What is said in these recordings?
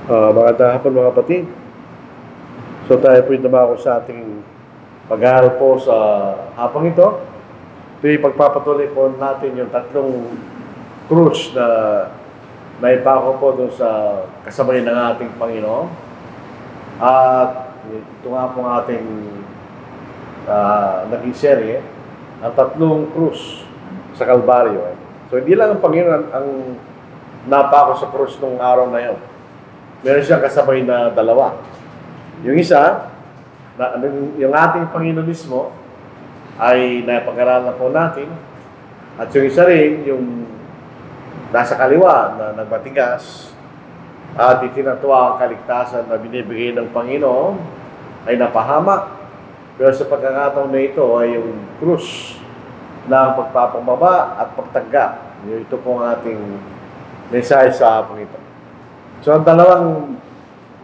Magandang hapon mga kapatid. So tayo po dumako sa ating pag-aaral po sa hapong ito. Ito'y pagpapatuloy po natin yung tatlong krus na naipako po doon sa kasabay ng ating Panginoon. At ito nga po ang ating naging serye, ang tatlong krus sa Kalbaryo. So hindi lang ang Panginoon ang napako sa krus nung araw na yun. Meron siyang kasabay na dalawa. Yung isa, yung ating Panginoon mismo, ay napag-aralan po natin. At yung isa rin, yung nasa kaliwa na nagmatigas at itinatwa ang kaligtasan na binibigay ng Panginoon ay napahamak. Pero sa pagkakataon na ito ay yung krus ng pagpapamaba at pagtanggap. Ito po ang ating mensahe sa hapong ito. So, ang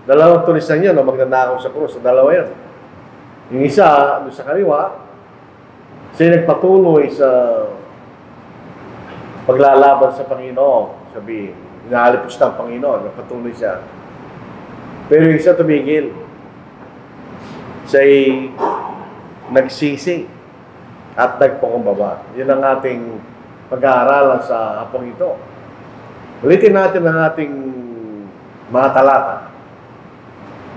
dalawang tulisan yun, magnanakaw sa krus, ang dalawa yun. Yung isa, doon sa kaliwa, siya nagpatuloy sa paglalaban sa Panginoon. Sabi, inaalipos ng Panginoon, nagpatuloy siya. Pero yung isa tumigil. Siya'y nagsisi at nagpakumbaba. Yun ang ating pag-aaralan sa hapong ito. Ulitin natin ang ating mga talata.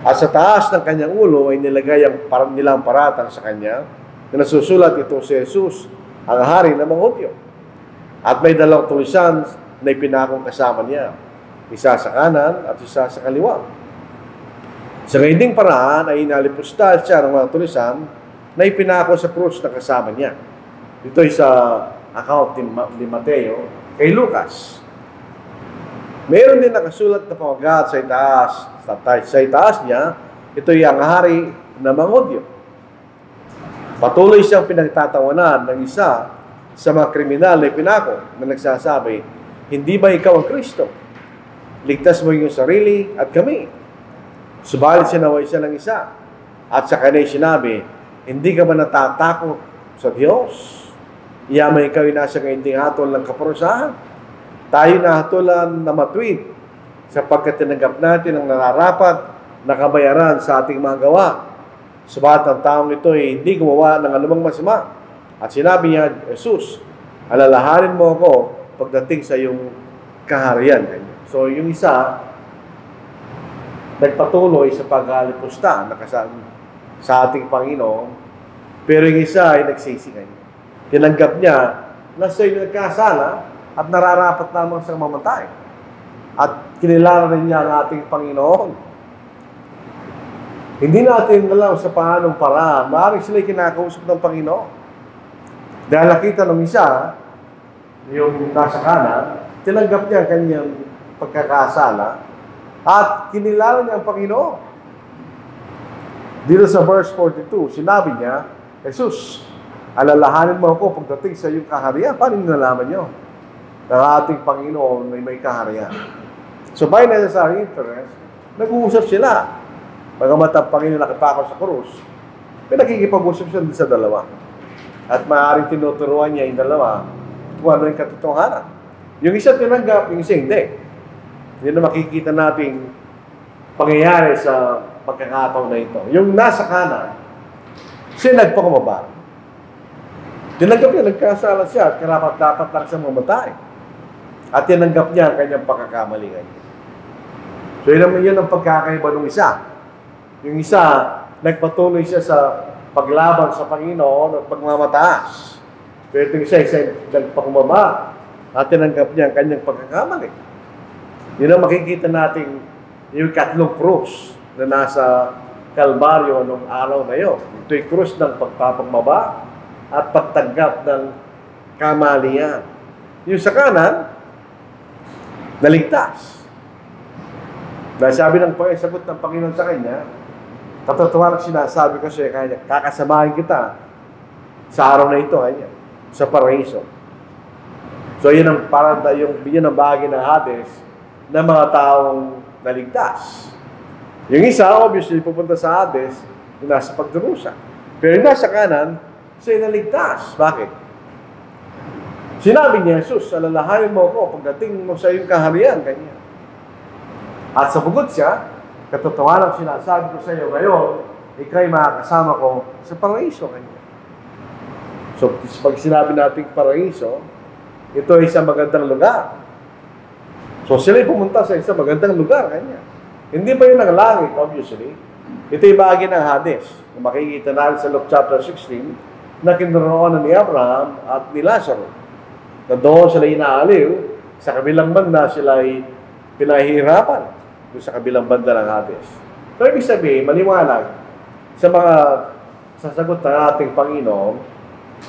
At sa taas ng kanyang ulo ay nilagay ang nilang paratang sa kanya na nasusulat ito si Jesus, ang hari ng mga Hudyo. At may dalawang tulisan na ipinakong kasama niya. Isa sa kanan at isa sa kaliwa. Sa gayunding paraan ay inalipusta siya ng mga tulisan na ipinako sa krus na kasama niya. Ito ay sa account ni Mateo kay Lucas. Mayroon din nakasulat na pamagat sa itaas niya, ito'y ang hari ng mga Hudyo. Patuloy siyang pinagtatawanan ng isa sa mga kriminal na ipinako na nagsasabi, hindi ba ikaw ang Kristo? Ligtas mo yung sarili at kami. Subalit sinaway siya ng isa at sa kanya'y sinabi, hindi ka ba natatakot sa Diyos? Iyaman ikaw yung nasa ngayong hatol ng kaparusahan. Tayo na hatulan na matuwid sapagkat tinanggap natin ang nararapat na kabayaran sa ating mga gawa. Subalit ang taong ito ay hindi gumawa ng anumang masama. At sinabi niya, Jesus, alalahanin mo ako pagdating sa iyong kaharian. So yung isa, nagpatuloy sa paghalipusta sa ating Panginoon, pero yung isa ay nagsisi ngayon. Tinanggap niya na siya'y nagkasala at nararapat lamang siyang mamatay. At kinilala rin niya ang ating Panginoon. Hindi natin alam sa paanong paraan. Maaaring sila'y kinakausap ng Panginoon. Dahil nakita ng isa, yung nasa kanan, tinanggap niya ang kanyang pagkakasala at kinilala niya ang Panginoon. Dito sa verse 42, sinabi niya, Jesus, alalahanin mo ako pagdating sa iyong kaharian. Paano nalaman niyo? Ng ating Panginoon may kaharian. So by necessary interest, nag-uusap sila. Bagamat ang Panginoon nakipako sa krus, pinakikipag-usap siya sa dalawa. At maaaring tinuturuan niya yung dalawa kung ano yung katotohanan. Yung isa tinanggap, yung isa hindi. Yun na makikita nating pangyayari sa pagkakataon na ito. Yung nasa kanan, siya nagpakumaba. Tinanggap niya, nagkasala siya at karapat-dapat lang siya mamatay. At tinanggap niya ang kanyang pagkakamali. So yun ang pagkakaiba ng isa. Yung isa, nagpatuloy siya sa paglaban sa Panginoon at pagmamataas. Pero itong isa nagpakumaba at tinanggap niya ang kanyang pagkakamali. Yun ang makikita natin yung tatlong krus na nasa Kalbaryo noong araw na yun. Ito'y krus ng pagpapamaba at pagtanggap ng kamalian. Yung sa kanan, naligtas. Dahil sabi ng sagot ng Panginoon sa kanya, katotohanan sinasabi ko sa kanya, kakasamahin kita sa araw na ito, kanya, sa paraiso. So yun ang bahagi ng Hades ng mga taong naligtas. Yung isa, obviously, pupunta sa Hades, nasa pagdurusa. Pero yung nasa kanan, siya'y naligtas. Bakit? Sinabi niya, Jesus, alalahanin mo ako pagdating mo sa iyong kaharian. Kanya. At sabugot siya, katotohanan sinasabi ko sa iyo ngayon, ikaw'y makakasama ko sa paraiso kanya. So, pag sinabi natin paraiso, ito ay isang magandang lugar. So, sila'y pumunta sa isang magandang lugar kanya. Hindi pa yun ang langit, obviously. Ito yung bahagi ng Hades. Kung makikita natin sa Luke chapter 16, na kinaroonan ni Abraham at ni Lazaro. Na doon sila inaaliw, sa kabilang banda sila ay pinahihirapan doon sa kabilang banda ng Hades. So, ibig sabihin, maliwanag sa mga sasagot ng ating Panginoon,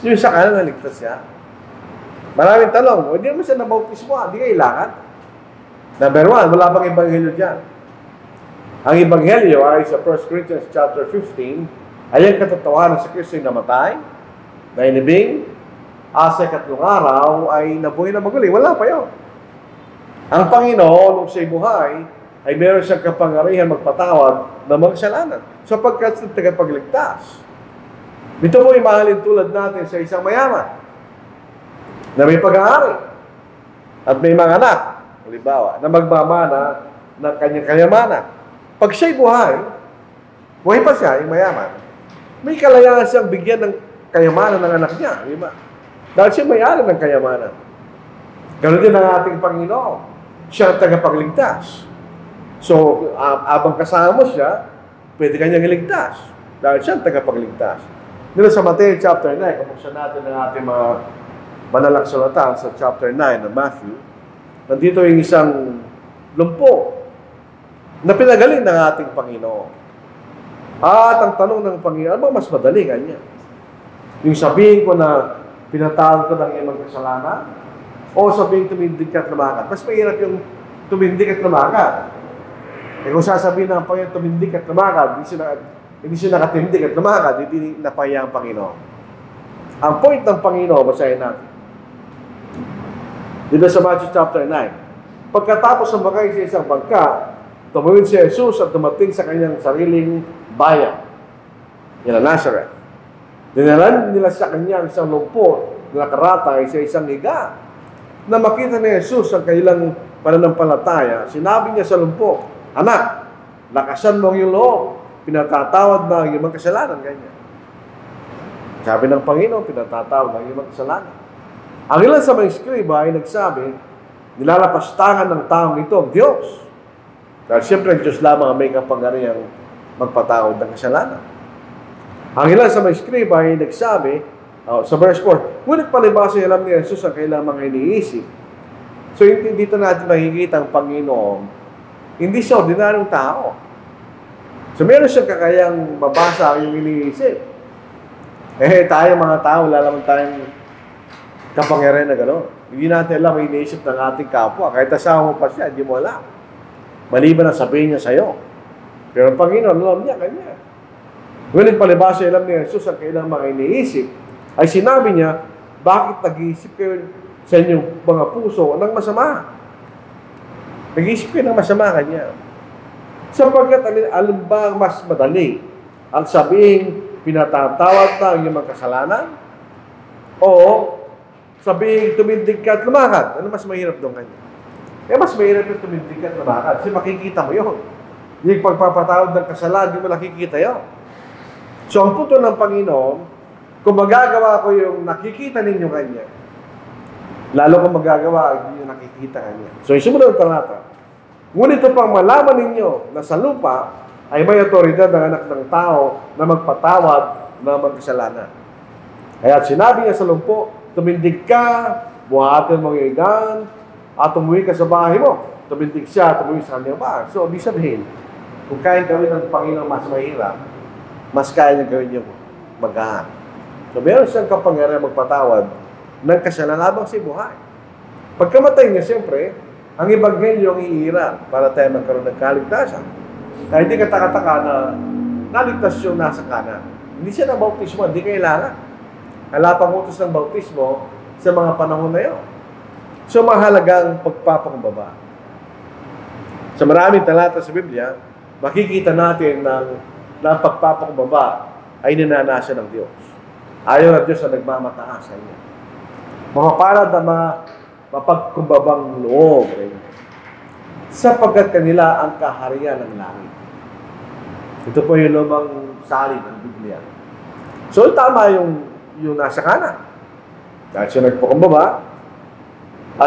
yung sa kanan naligtas siya. Maraming tanong, hindi mo siya nabautismo, hindi kailangan. Number 1, wala pang ebanghelyo dyan. Ang ebanghelyo ay sa 1 Corinthians chapter 15, ay ang katotohanan sa Kristo ay namatay, na inibing, sa ikatlong araw ay nabuhay na maguli. Wala pa yun. Ang Panginoon, nung siya'y buhay, ay meron siyang kapangyarihan magpatawad ng mga kasalanan. Sapagkat sa tagapagligtas. Ito po ay mahalin tulad natin sa isang mayaman na may pag-aari at may mga anak, halimbawa, na magmamana ng kanyang kayamanan. Pag siya'y buhay pa siya, yung mayaman, may kalayangan siyang bigyan ng kayamanan ng anak niya, di ba? Dahil siya may-ari ng kayamanan. Ganun din ang ating Panginoon. Siya ang tagapagligtas. So, abang kasama mo siya, pwede kanyang iligtas. Dahil siya ang tagapagligtas. Dito sa Mateo chapter 9, kapuksan natin ang ating mga manalang salatan sa chapter 9 ng Matthew, nandito yung isang lumpo na pinagaling ng ating Panginoon. At ang tanong ng Panginoon, ano ba mas madali kanya? Yung sabihin ko na pinatawag ko ng iyong kasalanan, o sabihin tumindig ka at lumakad. Mas mahirap yung tumindig at lumakad. Eh kung sasabihin ng Panginoon tumindig at lumakad, hindi siya nakatindig at lumakad, hindi napahiya ang Panginoon. Ang point ng Panginoon, basahin natin. Dito sa Matthew chapter 9. Pagkatapos ng makay sa isang bangka, tumawid si Jesus at dumating sa kanyang sariling bayan. Yan ang Nazareth. Dinalan nila sa kanya ang isang lumpo na nakaratay sa isang higa. Na makita ni Jesus ang kailang pananampalataya, sinabi niya sa lumpo, "Anak, lakasan mo ang iyong loob. Pinatatawad na ang iyong kasalanan." Ganyan. Sabi ng Panginoon, pinatatawad na ang iyong kasalanan. Ang ilan sa mga eskriba ay nagsabi, nilalapastangan ng taong ito ang Diyos. Dahil siyempre ang Diyos lamang ang may kapangyarihang magpatawad ng kasalanan. Ang ilan sa mga eskriba ay nagsabi, sa verse 4, ngunit palibasa alam ni Jesus ang kailang mga iniisip. So dito natin makikita ang Panginoon, hindi siya ordinaryong tao. So meron siyang kakayang mabasa ang iyong iniisip. Tayo mga tao, wala naman tayong kapangyarihan na gano'n. Hindi natin alam ang iniisip ng ating kapwa. Kahit asawa mo pa siya, hindi mo alam. Maliban na sabihin niya sa'yo. Pero ang Panginoon, alam niya, kanya. Ngunit palibasa alam ni Jesus ang kailang mga iniisip, ay sinabi niya, bakit nag-iisip kayo sa inyong mga puso ng masama? Nag-iisip kayo ng masama kanya. Sapagkat alam ba mas madali ang sabihin, pinatatawad na ang iyong mga kasalanan? O sabihin, tumindig ka at lumakad? Ano mas mahirap doon kanya? Mas mahirap yung tumindig ka at lumakad. Kasi makikita mo yun. Yung pagpapatawad ng kasalanan, di mo nakikita yun. So ang punto ng Panginoon, kung magagawa ko yung nakikita ninyo kanya, lalo kung magagawa, hindi nyo nakikita kanya. So, yung sumunod na talata, ngunit upang malaman ninyo na sa lupa ay may otoridad ng anak ng tao na magpatawad ng mga kasalanan. Kaya sinabi niya sa lumpo, tumindig ka, buhatin mo yung igan, at umuwi ka sa bahay mo. Tumindig siya, tumuwi sa kanyang bahay. So, di sabihin, kung kaya gawin ng Panginoon mas mahirap, mas kaya niya gawin yung magaan. So, meron siyang kapangyarihan magpatawad ng kasalanan habang si buhay. Pagkamatay niya, siyempre, ang ebanghelyo ang iira para tayo magkaroon ng kaligtasan. Kaya hindi kataka-taka na naligtas yung nasa kanan. Hindi siya na bautismo, hindi kailangan. Wala pang utos ng bautismo sa mga panahon na yun. So, mahalagang pagpapakumbaba. Sa maraming talata sa Biblia, makikita natin na pagpapakumbaba ay ninanasa ng Diyos. Ayaw na Diyos na nagmamataas sa inyo. Mapapalad na mapagkumbabang loob. sapagkat kanila ang kaharian ng langit. Ito po yung lumang salin ng Biblia. So, tama yung nasa kanan. Dahil siya nagpakumbaba,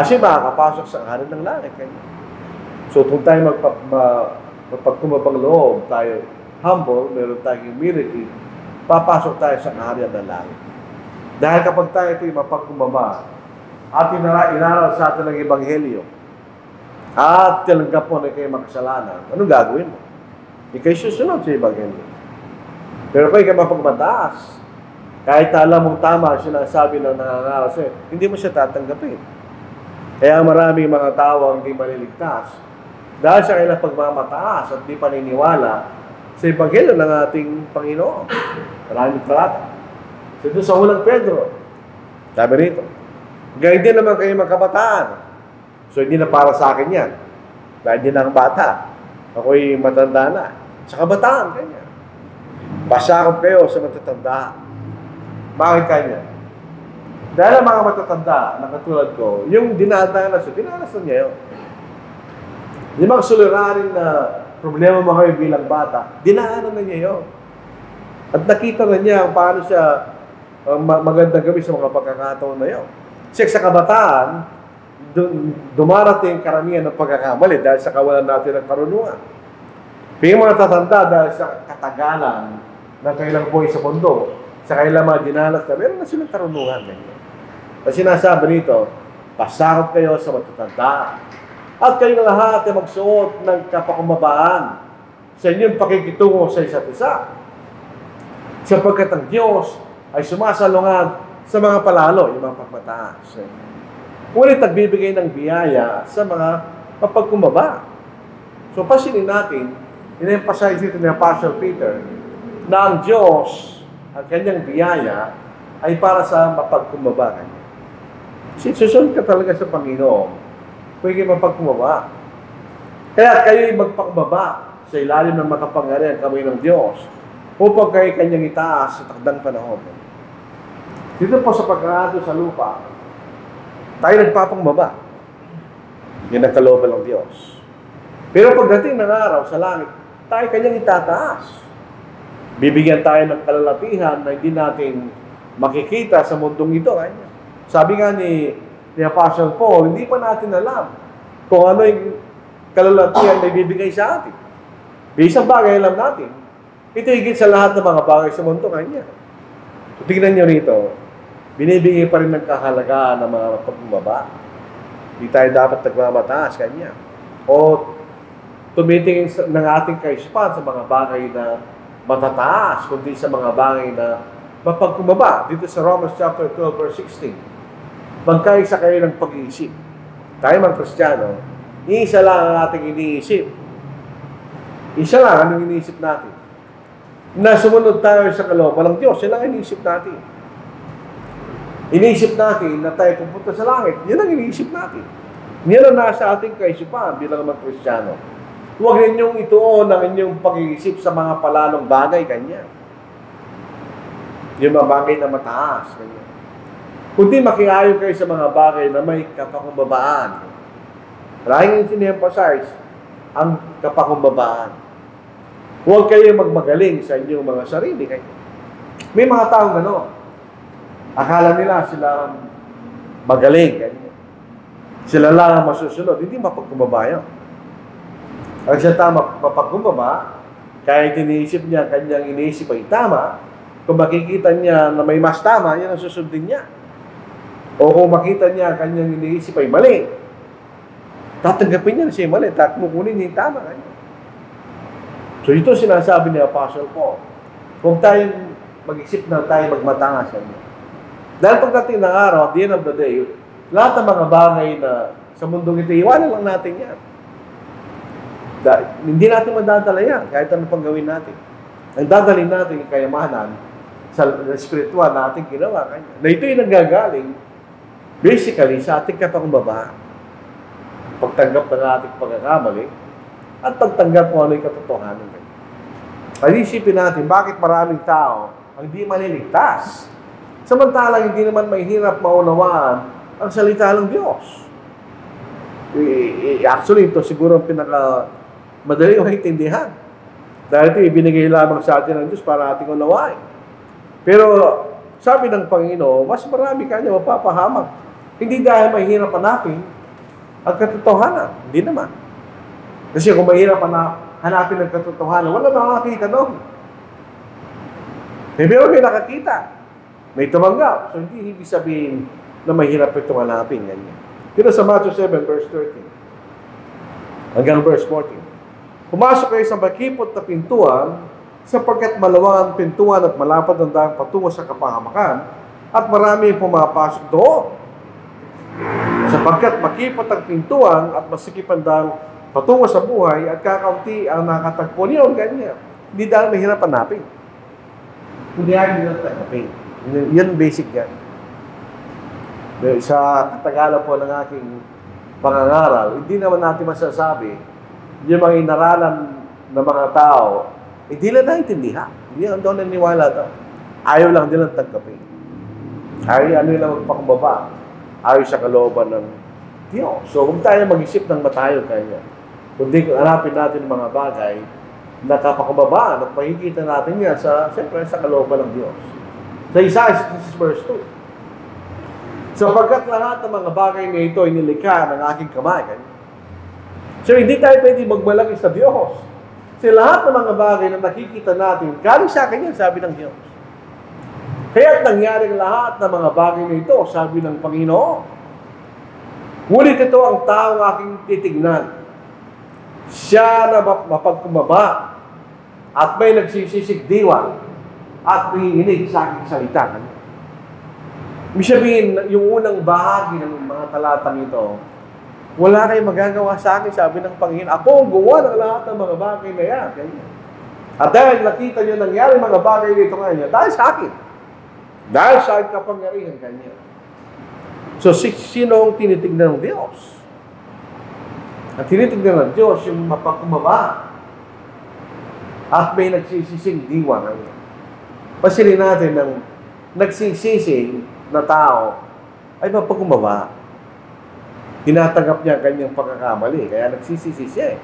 siya makakapasok sa kaharian ng langit. So, kung tayo magpagkumabang loob, tayo humble, meron tayong humility, papasok tayo sa kaharian ng langit. Dahil kapag tayo ito'y mapagkumaba, at inaral sa atin ng Ebanghelyo, at tinanggap mo na kayo makasalanan, anong gagawin mo? Ika'y susunod sa Ebanghelyo. Pero kung ika'y mapagmataas, kahit alam mong tama ang sinasabi ng nangangaral sa'yo, hindi mo siya tatanggapin. Kaya maraming mga tao ang hindi maliligtas dahil sa kailang pagmamataas at di paniniwala sa Ebanghelyo ng ating Panginoon. Maraming talata. Ito sa unang Pedro, sabi rito, gaya din naman kayo magkabataan. So, hindi na para sa akin yan. Dahil hindi na ang bata. Ako'y matanda na. Sa kabataan, kanya. Pasakop kayo sa matatanda. Bakit kanya? Dahil ang mga matatanda, na katulad ko, yung dinadanas niya yun. Yung mga suliranin na problema mo kayo bilang bata, dinaanan na niya yun. At nakita na niya paano siya magandang gawin sa mga pagkakataon na yun. Kasi sa kabataan, dumarating karamihan ng pagkakamali dahil sa kawalan natin ng karunungan. Pero yung mga tatanda dahil sa katagalan ng kailang buhay sa mundo, sa kailang mga dinanas na, meron na silang karunungan. At sinasabi nito, pasakop kayo sa matatanda. At kayong lahat ay magsuot ng kapakumbabaan sa inyong pakikitungo sa isa't isa. Sapagkat ang Diyos ay sumasalungad sa mga palalo, yung mga pagmataas. Ngunit nagbibigay ng biyaya sa mga mapagkumbaba. So, pasinin natin, in-emphasize dito ni Apostle Peter, na ang Diyos, ang kanyang biyaya, ay para sa mapagkumbaba kanya. Susunod ka talaga sa Panginoon, pwede mapagkumbaba. Kaya kayo'y magpakumbaba sa ilalim ng makapangyarihan kamay ng Diyos upang kayo kanyang itaas sa takdang panahon. Dito po sa pagkakato sa lupa, tayo nagpapangbaba. Yan ang kalooban ng Diyos. Pero pagdating ng araw sa langit, tayo kanyang itataas. Bibigyan tayo ng kalalapihan na hindi natin makikita sa mundong ito. Sabi nga ni Apostle Paul, hindi pa natin alam kung ano yung kalalapihan na ibibigay sa atin. Isang bagay alam natin, ito higit sa lahat ng mga bagay sa mundo kanya. So, tignan nyo rito, binibigay pa rin ng kahalagaan ng mga pagbaba. Hindi tayo dapat nagmamataas kanya. O tumitingin ng ating kaisipan sa mga bagay na matataas, kundi sa mga bagay na mapagkumbaba. Dito sa Romans chapter 12, verse 16. Magkaisa kayo ng pag-iisip. Tayo mga Kristiyano, isa lang ang ating iniisip. Isa lang ang iniisip natin. Na sumunod tayo sa kalooban ng Diyos. Yan ang iniisip natin. Iniisip natin na tayo pupunta sa langit. Yan ang iniisip natin. Yan ang nasa ating kaisipan bilang mga Kristiyano. Huwag ninyong ituon ang inyong pag-iisip sa mga palalong bagay kanya. Yung mga bagay na mataas kanya. Kundi makiayo kayo sa mga bagay na may kapakumbabaan. Maraming in-emphasize ang kapakumbabaan. Huwag kayo magmagaling sa inyong mga sarili kanya. May mga taong gano'n. Akala nila sila magaling. Ganyan. Sila lang ang masusunod. Hindi mapagkumbaba yan. Ang siya tama mapagkumbaba, kahit iniisip niya, kanyang iniisip ay tama, kung makikita niya na may mas tama, yan ang susundin niya. O kung makita niya, kanyang iniisip ay mali, tatanggapin niya na siya mali, kukunin niya yung tama. Ganyan. So ito sinasabi ni Apostle Paul. Kung tayo mag-isip na tayo magmatangas niya. Dahil pagdating ng araw, at the end of the day, lahat ng mga bagay na sa mundong ito, iwanan lang natin yan. Hindi natin madadala yan, kahit ano pang gawin natin. Ang dadalhin natin yung kayamanan sa spiritual na ating ginawa. Na ito yung nanggagaling, basically, sa ating kapakumbaba. Pagtanggap ng ating pagkakamali, at pagtanggap kung ano yung katotohanan. At isipin natin, bakit maraming tao ang di maliligtas? Samantalang hindi naman mahirap maunawaan ang salita ng Diyos. Actually, ito siguro ang pinaka madaling maintindihan. Dahil ito ibinigay lamang sa atin ng Diyos para ating unawain. Pero sabi ng Panginoon, mas marami kanya mapapahamak. Hindi dahil mahirap hanapin ang katotohanan. Hindi naman. Kasi kung mahirap hanapin ang katotohanan, wala nakakita doon. Pero may nakakita. May tumanggap. So hindi ibig sabihin na mahirap itong hanapin. Ganyan. Pero sa Matthew 7, verse 13 hanggang verse 14. Pumasok kayo sa makipot na pintuan, sapagkat malawang ang pintuan at malapad ang daan patungo sa kapahamakan, at marami pumapasok doon. Sapagkat makipot ang pintuan at masikip ang daan patungo sa buhay, at kakaunti ang nakatagpo niyon, ganyan. Hindi dahil mahirap hanapin. Hindi dahil mahirap hanapin. Yan basic yan. Sa katagalan po ng aking pangangaral, hindi naman natin masasabi yung mga inaralan ng mga tao, hindi lang naintindihan. Hindi lang doon naniwala daw. Ayaw lang nilang tanggapin. Ayaw lang magpakumbaba. Ayaw sa kalooban ng Diyos. So, kung tayo mag-isip ng matayo kanya, kundi kung hanapin natin mga bagay, nakapakumbaba at makikita natin yan siyempre sa kalooban ng Diyos. Sa Isaiah 66 verse 2. Sapagkat lahat ng mga bagay na ito ay nilikha ng aking kamay. So, hindi tayo pwede magmalaki sa Diyos. Kasi lahat ng mga bagay na nakikita natin, galing sa akin yan, sabi ng Diyos. Kaya't nangyari lahat ng mga bagay na ito, sabi ng Panginoon. Ngunit ito ang taong aking titignan. Siya na mapagkumaba at may nagsisisigdiwa at nanginginig sa aking salita. Ibig sabihin, yung unang bahagi ng mga talatang ito, wala kayong magagawa sa akin, sabi ng Panginoon. Ako ang gumawa ng lahat ng mga bagay na yan. Ganyan. At dahil nakita niyo nangyari mga bagay dito ngayon, dahil sa akin. Dahil sa aking kapangyarihan kanya. So, sino ang tinitignan ng Diyos? Ang tinitignan ng Diyos, yung mapagkumaba at may nagsisising diwa ngayon. Pasilin natin ng nagsisising na tao ay mapagkumaba. Tinatanggap niya ang kanyang pagkakamali, kaya nagsisisi siya.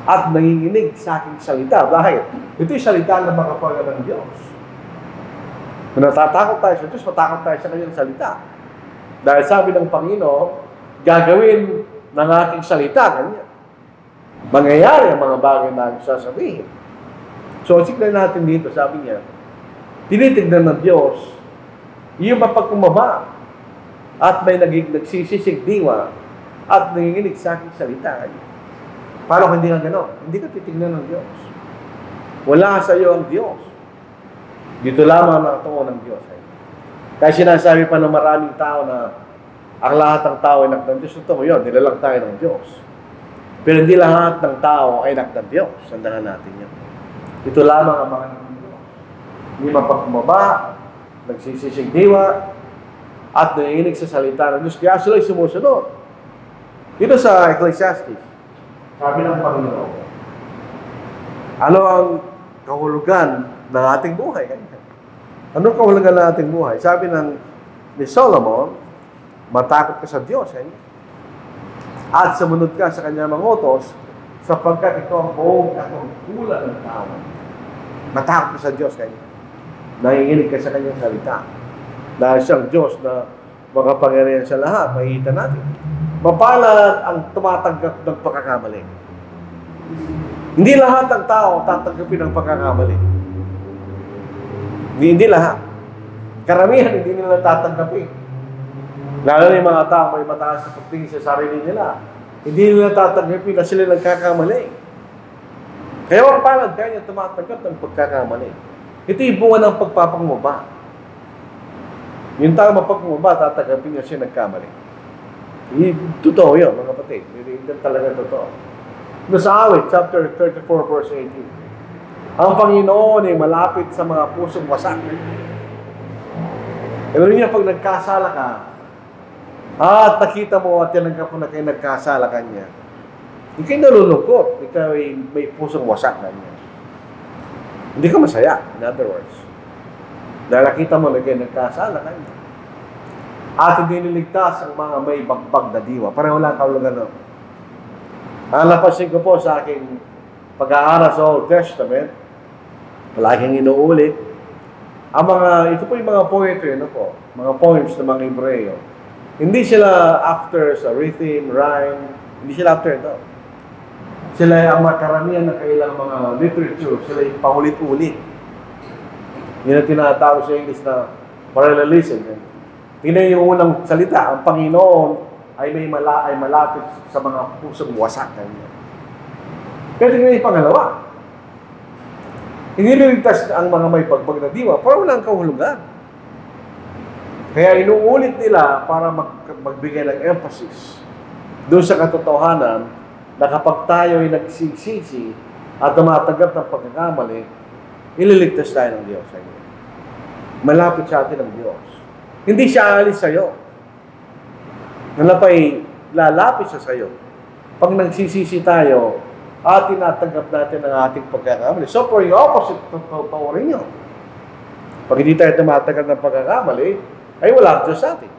At nanginginig sa aking salita. Dahil ito'y salita ng makapangyarihan ng Diyos. Kung natatakot tayo sa Diyos, matakot tayo sa kanyang salita. Dahil sabi ng Panginoon, gagawin ng aking salita kanya. Mangyayari ang mga bagay na aking sasabihin. So, siklan natin dito, sabi niya, tinitignan ng Diyos, yung mapagkumaba, at may nagsisisig diwa at nanginginig sa aking salita. Paano kung hindi nga gano'n? Hindi ka titignan ng Diyos. Wala sa iyo ang Diyos. Dito lamang nakatuon ng Diyos. Kaya sinasabi pa ng maraming tao na ang lahat ng tao ay anak ng Diyos. Ito yun, nilalang tayo ng Diyos. Pero hindi lahat ng tao ay anak ng Diyos. Sandahan natin yan. Ito lamang ang mga anak ng Diyos. Hindi mapagkumaba, nagsisisig diwa, at nanginginig sa salita ng Diyos. Kaya sila'y sumusunod. Dito sa Ecclesiastes, sabi ng Panginoon, ano ang kahulugan ng ating buhay? Anong kahulugan ng ating buhay? Sabi ni Solomon, matakot ka sa Diyos. At sumunod ka sa kanyang mga utos, sapagkat ito ang buong katungkulan ng tao. Matakot ka sa Diyos. Nanginginig ka sa kanyang salita. Dahil siyang Diyos na makapangyarihan sa lahat, makikita natin. Mapalad ang tumatanggap ng pagkakamali. Hindi lahat ng tao tatanggapin ng pagkakamali. Hindi lahat. Karamihan hindi nila tatanggapin. Lalo na yung mga tao may mataas sa pagtingin sa sarili nila. Hindi nila tatanggapin na sila nagkakamali. Kaya mapalad kaya niya tumatanggap ng pagkakamali. Ito yung bunga ng pagpapangumaba. Yung tao mapagkumaba, tatanggapin niya siya nagkamali. Totoo yun, mga kapatid. Hindi talaga totoo. Sa Awit, chapter 34, verse 18. Ang Panginoon ay malapit sa mga pusong wasak. Pero niya, pag nagkasala ka, at nakita mo at tinanggap mo na kayo nagkasala ka niya, ikaw'y nalulungkot. Ikaw ay may pusong wasak na niya. Hindi ka masaya, in other words. Dahil nakita mo na kayo nagkasala ka niya. At hindi niligtas ang mga may bagbag na diwa. Pareho lang kahulugan no. Ang napansin ko po sa aking pag-aaral sa Old Testament, palaging inuulit, ito po yung mga poetry, mga poems ng mga Hebreo. Hindi sila after sa rhythm, rhyme, hindi sila after ito. Sila ang makaramihan ng kailang mga literature, sila yung paulit-ulit. Yun ang tinatawag sa English na parallelism. Tingnan yung unang salita, ang Panginoon ay malapit sa mga pusong wasak. Pero tingnan yung pangalawa. Hindi niligtas ang mga may bagbag na diwa, pero walang kahulugan. Kaya inuulit nila para magbigay ng emphasis doon sa katotohanan na kapag tayo ay nagsisisi at tumatanggap ng pagkakamali, ililigtas tayo ng Diyos. Malapit sa atin ang Diyos. Hindi siya alis sa'yo. Nalapay, lalapit siya sa'yo. Pag nagsisisi tayo, at tinatanggap natin ang ating pagkakamali. So, for yung opposite, totoo rin yun. Pag hindi tayo tumatanggap ng pagkakamali, ay wala Diyos sa atin.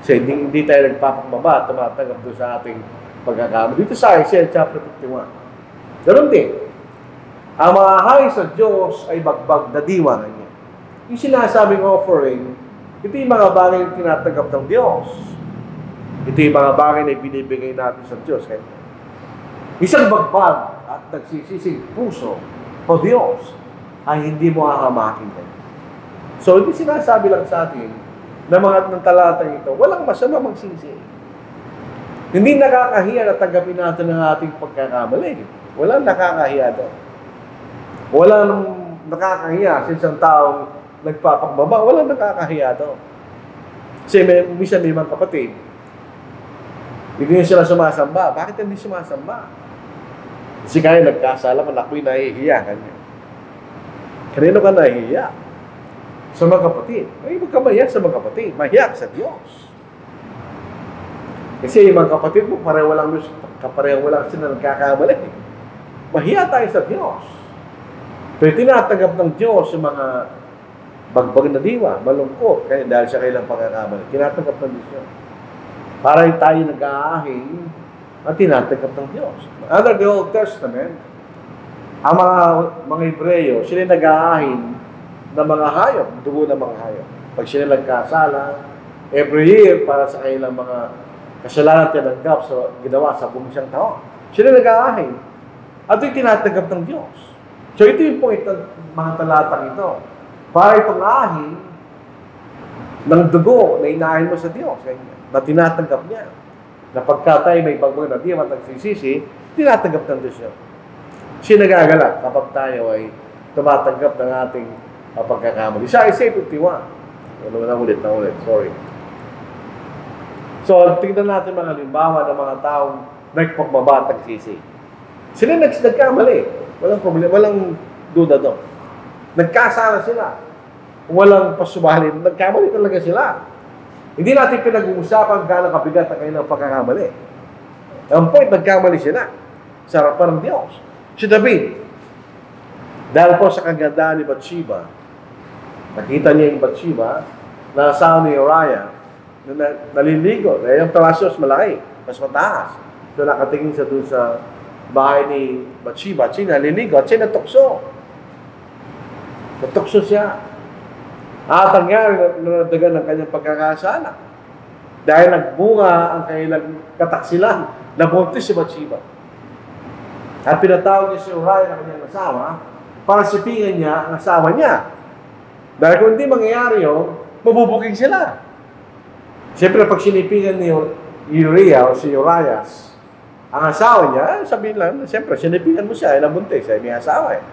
Kasi hindi tayo nagpapakbaba at tumatanggap doon sa ating pagkakamali. Dito sa Isaiah chapter 51. Ganun din. Ang mga hay sa Diyos ay bagbag na diwa. Yung sinasabing offering, ito yung mga bagay na tinatanggap ng Diyos. Ito yung mga bagay na binibigay natin sa Diyos. Isang bagbag at nagsisising puso o Diyos ay hindi mo hahamakin. So, hindi sinasabi lang sa atin na mga ng talatang ito, walang masama magsisi. Hindi nakakahiya na tanggapin natin ang ating pagkakamali. Walang nakakahiya doon. Walang nakakahiya sa isang taong nagpapagbaba. Walang nakakahiya doon. Kasi minsan may mga kapatid, hindi sila sumasamba. Bakit hindi sumasamba? Kasi kaya nagkasala man ako'y nahihiya. Kanino ka nahihiya? Sa mga kapatid. Ay, huwag ka mahiya sa mga kapatid. Mahiya sa Diyos. Kasi yung mga kapatid mo, pareho lang sila nagkakamali. Mahiya tayo sa Diyos. Pero tinatanggap ng Diyos yung mga bagbag na diwa, malungkot, kaya dahil sa kailang pagkakamali. Tinatanggap ng Diyos yun. Para tayo nag-aahing at tinatanggap ng Diyos. Under the Old Testament, ang mga Hebreo, sila nag-aahin ng mga hayop, dugo ng mga hayop. Pag sila nagkasala, every year, para sa kanilang mga kasalanan tinanggap sa ginawa sa buong isang taon. Sila nag-aahin. At ito'y tinatanggap ng Diyos. So ito yung point ng mga talatang ito. Para itong ahin ng dugo na inaahin mo sa Diyos. Na tinatanggap niya. Na pagka tayo may bagbag na di at nagsisisi, tinatanggap ng Diyos yun. Siya nagagalak kapag tayo ay tumatanggap ng ating pagkakamali. Sa Isaiah 51. Ulit. Sorry. So, tingnan natin mga halimbawa ng mga taong nagpagbaba at nagsisi. Sila nagkamali. Walang problema. Walang duda doon. Nagkasala sila. Walang pasubahalin. Nagkamali talaga sila. Hindi natin pinag-uusapan gano'ng kabigat ang kanilang pagkakamali. Ang point, nagkamali sila sa harapan ng Diyos. Si David, dahil po sa kagandaan ni Bathsheba, nakita niya yung Bathsheba, na asawa ni Uriah, na naliligo. Dahil yung palasyos malaki, mas mataas. So nakatingin siya doon sa bahay ni Bathsheba, at siya naliligo, at siya natukso. Natukso siya. At ang nangyari, nanadagan ng kanyang pagkakasala. Dahil nagbunga ang kanilang kataksilan, nabuntis si Bathsheba. At pinatawag niya si Uriah na kanyang asawa para sipingan niya ang asawa niya. Dahil kung hindi mangyayari yun, mabubuking sila. Siyempre, pag sinipingan ni Uriah o si Uriah ang asawa niya, sabihin lang, siyempre, sinipingan mo siya, nabuntis, ay may asawa eh.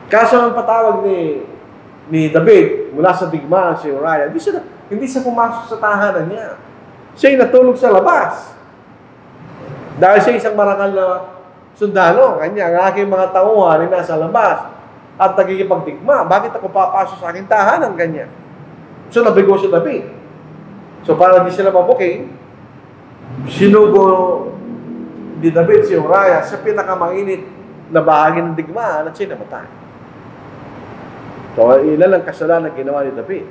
Kaso ang patawag ni David mula sa digmaan si Uriah, hindi siya pumasok sa tahanan niya. Siya'y natulog sa labas. Dahil siya isang marangal na sundalo, kanya, ang aking mga tauhan ay nasa labas at nagkikipagdigma. Bakit ako papasok sa aking tahanan, kanya? So, nabigo si David. So, para di sila mabuking, sinugo ni David si Uriah sa pinakamainit na bahagi ng digmaan at siya namatay. So, ilan ang kasalanan na ginawa ni David.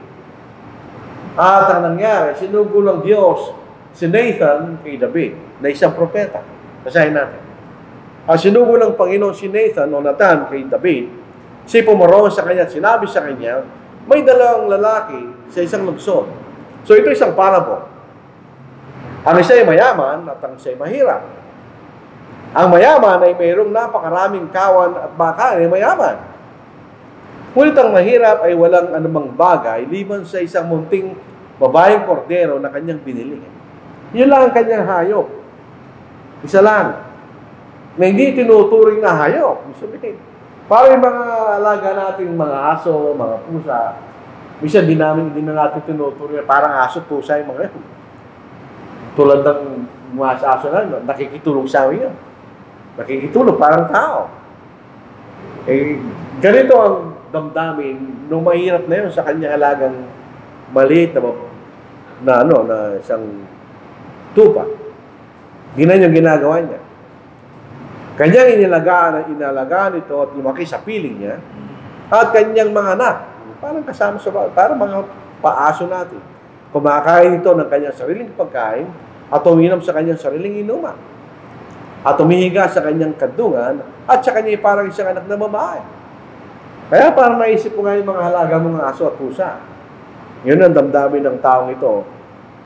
At ang nangyari, sinugo ng Diyos si Nathan kay David na isang propeta. Basahin natin. Sinugo ng Panginoon si Nathan o Nathan kay David, si pumaroon sa kanya at sinabi sa kanya, may dalawang lalaki sa isang lungsod. So ito isang parable. Ang isa ay mayaman at ang isa ay mahirap. Ang mayaman ay mayroong napakaraming kawan at baka ay mayaman. Ngunit ang mahirap ay walang anumang bagay liban sa isang munting babaeng kordero na kanyang binili. Yun lang ang kanyang hayop. Isa lang. Na hindi tinuturing na hayop. Sabihin, para yung mga alaga nating mga aso, mga pusa, minsan din na natin tinuturing, parang aso, pusa yung mga yun. Tulad ng mga aso na, nakikitulog sa amin yun. Nakikitulog, parang tao. Ganito ang damdamin nung mahirap na yun sa kanyang alagang maliit na isang tupa. Ginan yung ginagawa niya. Kanyang inalagaan ito at lumaki sa piling niya at kanyang mga anak, parang kasama sa parang mga paaso natin. Kumakain ito ng kanyang sariling pagkain at uminom sa kanyang sariling inuman. At umihiga sa kanyang kadungan at sa kanya parang isang anak na babae. Kaya parang naisip ko nga yung mga halaga mga aso at pusa. Yun ang damdamin ng taong ito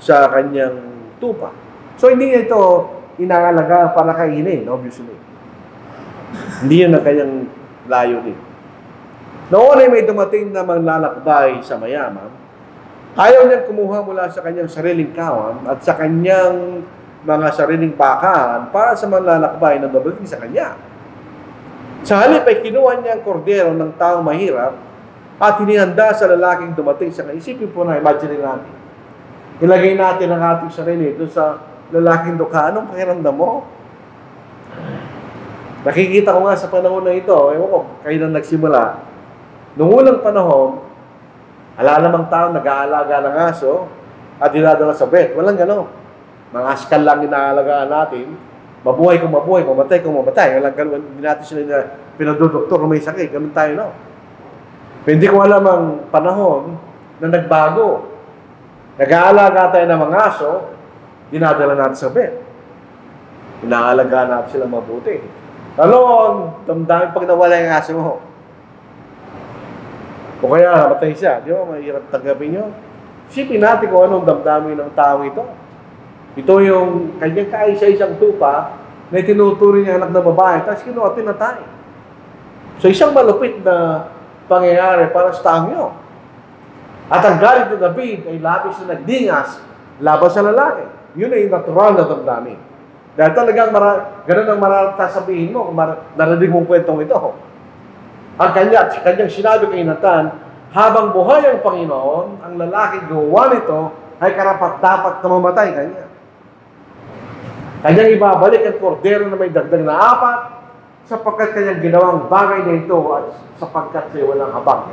sa kanyang tupa. So hindi ito inaalaga para kainin, obviously. Hindi yun ang kanyang layunin. Noon ay may dumating na manlalakbay sa mayaman. Ayaw niyang kumuha mula sa kanyang sariling kawan at sa kanyang mga sariling pakahan para sa manlalakbay na babalik sa kanya. Sa halip ay kinuha niya ang kordero ng taong mahirap at hinihanda sa lalaking dumating sa kanya. Isipin po na, imagine natin. Ilagay natin ang ating sarili doon sa lalaking dukha. Anong pakiramdam mo? Nakikita ko nga sa panahon na ito, ewan ko, kayo nang nagsimula. Noong unang panahon, namang tao nag-aalaga ng aso at dinadala sa vet. Walang gano'n. Mga askal lang inaalagaan natin. Mabuhay kung mabuhay, mamatay kung mamatay. Walang gano'n. Hindi natin sila na pinadodoktor kung may sakit. Ganun tayo, no? Hindi ko alam ang panahon na nagbago. Nag-aalaga tayo ng mga aso, dinadala natin sa vet. Inaalagaan natin sila mabuti. Talon, damdamin pag nawala yung aso mo. O kaya, namatay siya. Di ba, mahirap tanggapin yun. Isipin natin kung anong damdamin ng tao ito. Ito yung kanyang kaisa-isang tupa na tinuturing niya anak na babae, tapos kinuha, pinatay. So, isang malupit na pangyayari para sa taong yun. At ang galit ni David ay labis na nagdingas laban sa lalaki. Yun ay natural na damdamin. Dahil talagang ganun ang maratasabihin mo kung narinig mong kwentong ito. Ang kanyang sinabi kay Nathan, habang buhay ang Panginoon, ang lalaki gawa nito ay karapat-dapat na mamatay kanya. Kanyang ibabalik ang kordero na may dagdag na 4 sapagkat kanyang ginawang bagay na ito at sapagkat sa'yo walang habang.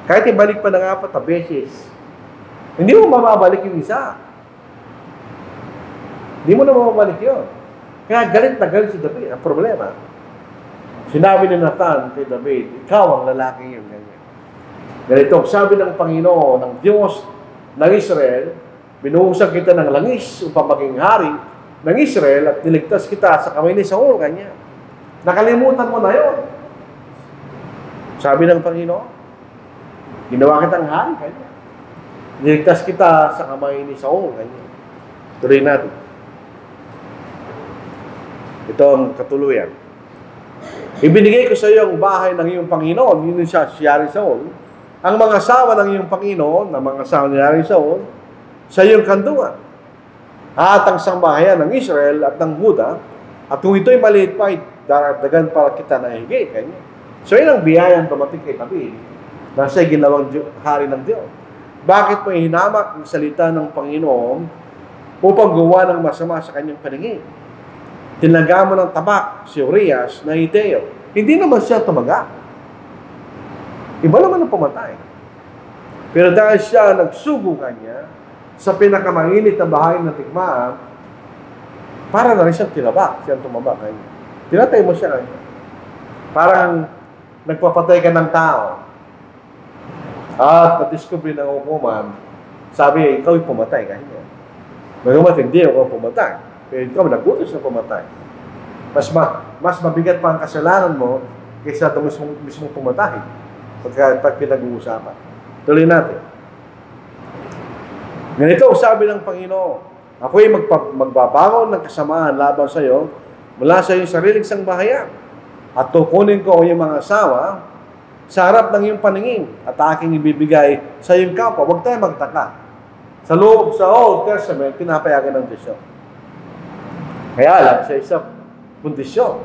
Kahit ibalik pa ng 4 na beses, hindi mo mababalik yung isa. Hindi mo na mababalik yun. Kaya galit na galit si David. Ang problema, sinabi ni Nathan kay David, ikaw ang lalaki yun. Ganito, sabi ng Panginoon, ng Diyos ng Israel, binuhusan kita ng langis upang maging hari ng Israel at niligtas kita sa kamay ni Saul, kanya. Nakalimutan mo na yun. Sabi ng Panginoon, ginawa kitang hari, kanya. Niligtas kita sa kamay ni Saul, kanya. Tuloy natin. Ito ang katuluyan. Ibinigay ko sa iyo ang bahay ng iyong Panginoon. Yun siya, si Yari Saul. Ang mga asawa ng iyong Panginoon, ang mga asawa ni Yari Saul, sa iyong kanduan. At ang sambahayan ng Israel at ng Huda. At kung ito'y maliit pa, daragdagan para kita na higit. So yun ang biyayang dumating kay David na siya'y ginawang hari ng Diyos. Bakit mo hinamak ang salita ng Panginoon upang gawa ng masama sa kanyang paningin? Tinaga mo ng tabak si Urias na Hiteo. Hindi naman siya tumaga. Iba naman ang pumatay. Pero dahil siya nagsugo kanya sa pinakamainit na bahay ng tigmaan, para na rin siyang tinabak. Siyang tumabak kanya. Tinatay mo siya kanya. Parang nagpapatay ka ng tao at na-discover ng hukuman Sabi, ikaw ay pumatay. Kanya. Bagamat hindi ako pumatay. Pero ikaw nag-utos na pumatay. Mas mabigat pa ang kasalanan mo kaysa ito mismong pumatay. Pag pinag-uusapan. Tuloy natin. Ganito, sabi ng Panginoon, ako'y magbabangon ng kasamaan laban sa iyo mula sa iyong sariling sangbahayan at tukunin ko ang iyong mga asawa sa harap ng iyong paningin at aking ibibigay sa iyong kapwa. Huwag tayo magtaka. Sa Old Testament, pinapayagan ng Diyos yun. Kaya lang, sa isang kondisyon,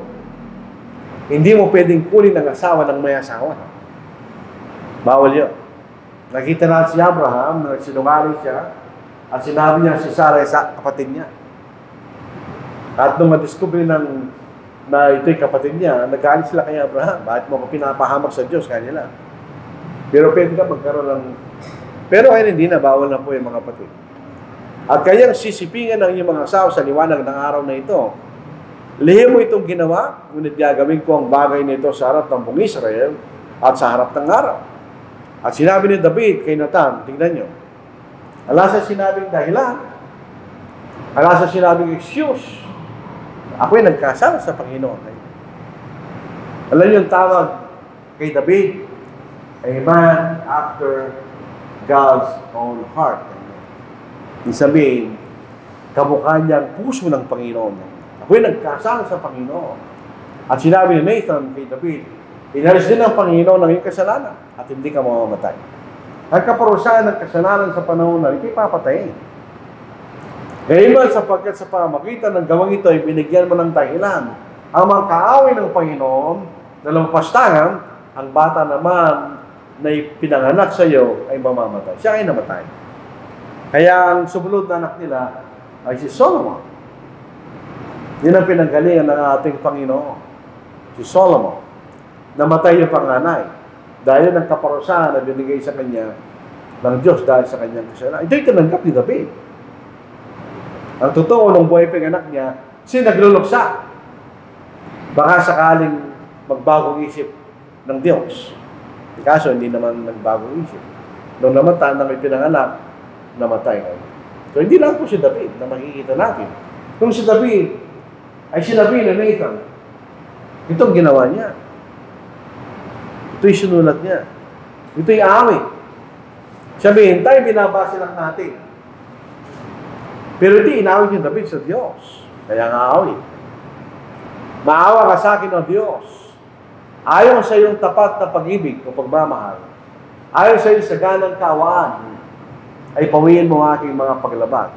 hindi mo pwedeng kunin ang asawa ng may asawa. Bawal yun. Nakita natin si Abraham, nagsinungaling siya, at sinabi niya si Sarah sa kapatid niya. At nung madiscover na ito'y kapatid niya, nagalit sila kay Abraham. Bakit mo ko pinapahamak sa Diyos kanila? Pero pwede ka magkaroon ng... Pero ayun, hindi na, bawal na po yung mga kapatid. At kayang sisipingan ng inyong mga asawa sa liwanag ng araw na ito. Lihim mo itong ginawa, ngunit gagawin ko ang bagay nito sa harap ng buong Israel at sa harap ng araw. At sinabi ni David kay Nathan, tingnan nyo, ala sa sinabing dahilan, ala sa sinabing excuse, ako'y nagkasala sa Panginoon. Alam niyo yung tawag kay David, a man after God's own heart. Ibig sabihin, kamukha niyang puso ng Panginoon. Ako'y nagkasala sa Panginoon. At sinabi ni Nathan kay David, inalis din ng Panginoon ang iyong kasalanan at hindi ka mamamatay. Ang kaparusahan ng kasalanan sa panahon na ito'y papatayin. Ngayon, sapagkat sa pamagitan ng gawang ito ay binigyan mo ng dahilan ang mga kaaway ng Panginoon na lampastangan, ang bata naman na pinanganak sa iyo ay mamamatay. Siya ay namatay. Kaya ang sumunod na anak nila ay si Solomon. Yun ang pinanggalingan ng ating Panginoon. Si Solomon. Namatay yung panganay dahil ng kaparusahan na binigay sa kanya ng Diyos dahil sa kanyang kasalanan. Ito'y tinanggap ni David. Ang totoo, nung buhay pa yung anak niya, nagluluksa. Baka sakaling magbagong isip ng Diyos. Kaso, hindi naman nagbagong isip. Nung namatay na may pinanganak, namatay. So, hindi lang po si David na makikita natin. Kung si David ay sinabi na Nathan, itong ginawa niya. Ito'y sinulat niya. Ito'y awit. Sabihin, tayo binabasa lang natin. Pero ito inawit ni David sa Diyos. Kaya nga awit. Maawa ka sa akin, O Diyos. Ayon sa iyong tapat na pag-ibig o pagmamahal. Ayon sa iyong saganang kaawaan, ay pawiin mo aking mga paglabag.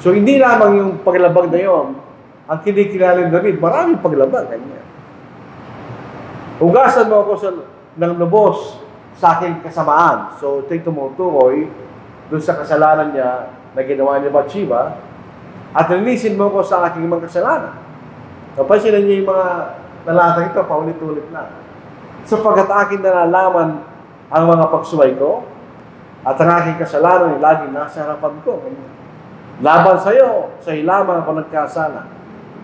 So, hindi lamang yung paglabag na yon ang kinikilala ni David. Maraming paglabag. Kanya. Hugasan mo ako ng lubos sa aking kasamaan. So, ito'y tumutukoy doon sa kasalanan niya na ginawa ni Bathsheba at nilisin mo ko sa aking mga kasalanan. Napansin niyo yung mga talatang ito, paulit-ulit na. Sapagkat aking nalalaman ang mga pagsuway ko at ang aking kasalanan ay laging nasa harapan ko. Laban sa iyo, sa lamang ako nagkasala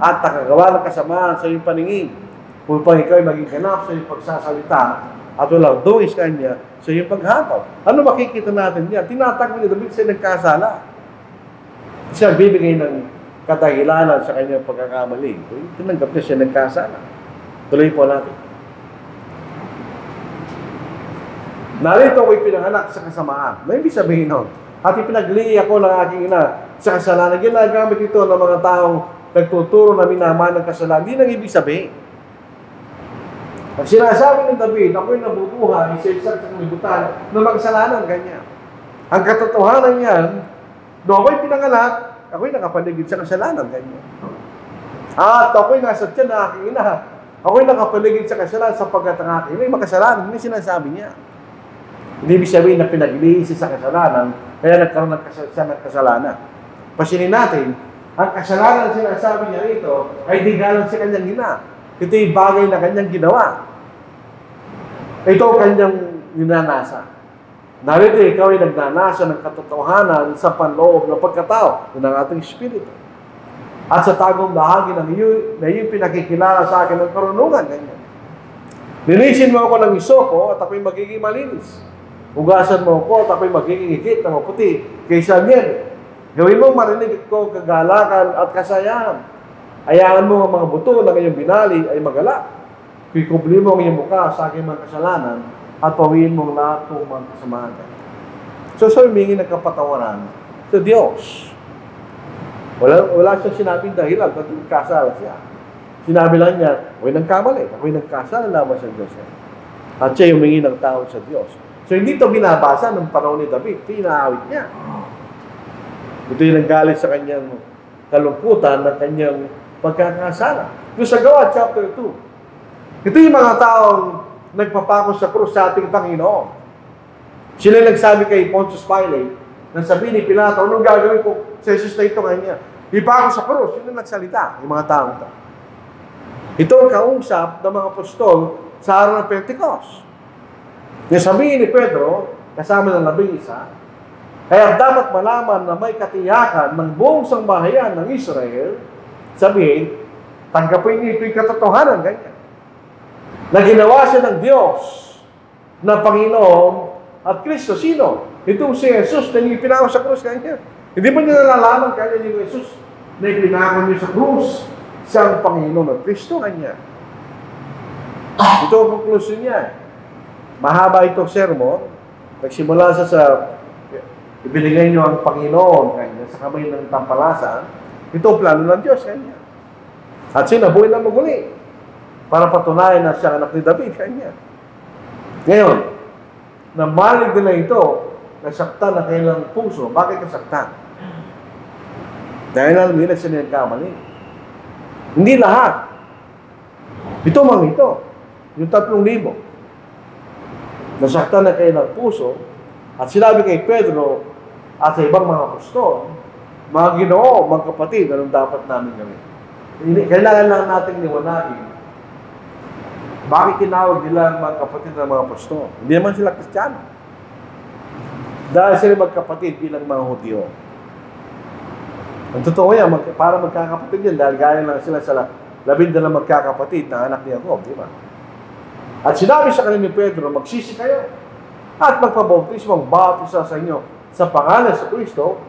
at nakagawa ng kasamaan sa iyong paningin upang ikaw ay maging ganap sa iyong pagsasalita at walang dungis kanya sa iyong paghataw. Ano makikita natin niya? Tinatagpo ni David sa nagkasala. Siya bibigay ng kadahilanan sa kanyang pagkakamali. Tinanggap niya siya nagkasala. Tuloy po natin. Narito ako'y pinanganak sa kasamaan. May ibig sabihin nun. At ipinaglihi ako ng aking ina sa kasalanan. Ginagamit ito ng mga taong nagtuturo na minaman ng kasalanan. Hindi nang ibig sabihin. Ang sinasabi ng David, ako'y nabubuhay sa isang sanglibutan na magkasalanan, ganyan. Ang katotohanan niyan, no ako'y pinanganak, ako'y nakapaligid sa kasalanan, ganyan. At ako'y nasa tiyan na aking ina, ako'y nakapaligid sa kasalanan sapagkat ang aking ina ay makasalanan. Hindi sinasabi niya. Hindi ibig sabihin na pinaglihis sa kasalanan, kaya nagkaroon ng kasalanan. Pasinin natin, ang kasalanan sinasabi niya rito ay di galang sa kanyang ina. Ito yung bagay na kanyang ginawa. Ito kanyang ninanasa. Narito, ikaw ay nagnanasa ng katotohanan sa panloob ng pagkatao ng ating espiritu. At sa tagong bahagi ng iyong pinakikilala sa akin ng karunungan. Ganyan. Linisin mo ako ng isoko at ako'y magiging malinis. Ugasan mo ko, tapo'y magiging higit na maputi kaysa niyan. Gawin mo marinig ko kagalakan at kasayahan. Hayaan mo ang mga buto ng iyong binali ay magala. Kikubli mo ang iyong mukha sa aking mga kasalanan at pawiin mo ang lahat ng mga kasamaan. So humingi ng kapatawaran sa Diyos. Wala siyang sinabing dahilan at kasala siya. Sinabi lang niya, ako'y nagkamali, ako'y nagkasala lamang sa Diyos. At siya humingi ng tawad sa Diyos. So hindi ito binabasa ng panahon ni David, pinaawit niya. Ito yung nanggaling sa kanyang kalungkutan ng kanyang pagkakasala. Yung sa Gawa, chapter 2. Ito yung mga taong nagpapako sa krus sa ating Panginoon. Sila nagsabi kay Pontius Pilate, nang sabihin ni Pilato, anong gagawin ko sa Jesus na ito kanya? Ipako sa krus, yun ang nagsalita, yung mga taong ito. Ito ang kausap ng mga apostol sa araw ng Pentecost. Yung sabihin ni Pedro, kasama ng 11, kaya dapat malaman na may katiyakan ng buong sangbahayan ng Israel, sabihin, tanggapin niyo ito'y katotohanan, ganyan. Na ginawa siya ng Diyos, na Panginoon at Kristo. Sino? Itong si Jesus na ipinako sa krus, ganyan. Hindi ba niya nalalaman kanya yung Jesus na ipinako niyo sa krus? Siyang Panginoon at Kristo kanya. Ito ang conclusion niya. Mahaba itong sermon. Nagsimula sa ibinigay niyo ang Panginoon kanya sa kamay ng tampalasan. Ito ang plano ng Diyos kanya. At sinabuhay na maguli para patunayan na siya anak ni David kanya. Ngayon, namalig nila ito, nasaktan na kailang puso. Bakit nasaktan? Dahil alam nila siya nagkamali. Hindi lahat. Ito mang ito. Yung 3,000. Nasaktan na kayo ng puso at sinabi kay Pedro at sa ibang mga apostol, mga Ginoo, mga kapatid, anong dapat namin gawin? Kailangan lang natin liwanagin. Bakit tinawag nila mga kapatid ng mga apostol? Hindi naman sila Kristiyano. Dahil sila magkapatid bilang mga Hudyo. Ang totoo yan, para magkakapatid yan, dahil gaya lang sila sa 12 magkakapatid na anak ni Jacob, di ba? At sinabi sa kanila ni Pedro, magsisi kayo at magpabautismo ang bawat isa sa inyo sa pangalan sa Kristo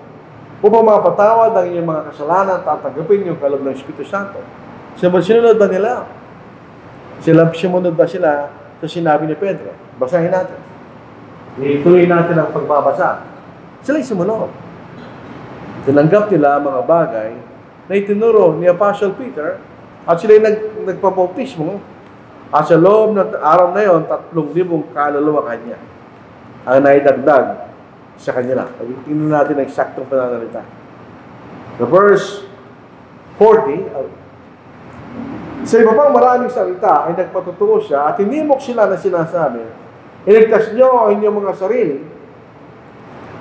upang mapatawad ang inyong mga kasalanan at tatanggapin yung kaloob ng Espiritu Santo. Sinunod ba nila? Sumunod ba sila sa sinabi ni Pedro? Basahin natin. Ituloy natin ang pagbabasa. Sila'y sumunod. Tinanggap nila mga bagay na itinuro ni Apostle Peter at sila'y nagpabautismo at sa loob ng araw na yon, 3,000 kaluluwa kanya ang naidagdag sa kanila. Tingnan natin ang eksaktong pananalita. Sa verse 40, sa iba pang maraming salita ay nagpatutuo siya at hinimok sila na sinasabi, iligtas niyo ang inyong mga sarili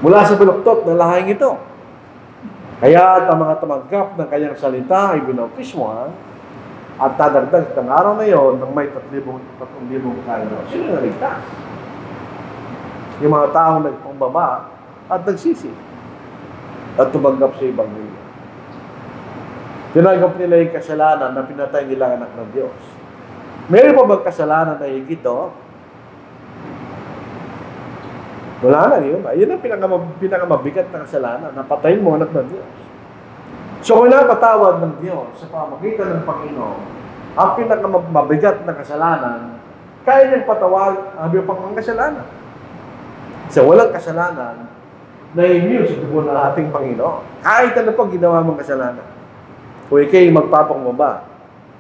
mula sa baluktot ng lahing ito. Kaya ang mga tumanggap ng kanyang salita ay binautismohan at tadagdag ng araw na yon ng may 3,000 kaluluwa. Sino naligtas? Yung mga taong nagpambaba at nagsisi at tumanggap sa Ebanghelyo. Tinanggap nila yung kasalanan na pinatay nila anak ng Diyos. Meron pa bang kasalanan na higit doon? Wala na yun. Ayun ang pinakamabigat na kasalanan. Napatayin mo anak ng Diyos. So kung napatawad ng Diyos sa pamagitan ng Panginoon, ang pinakamabigat na kasalanan, kaya niyang patawad ang pang mga kasalanan. So walang kasalanan na immune sa dugo ng ating Panginoon. Kahit ano pang ginawa mong kasalanan. Kung ikay magpapangumbaba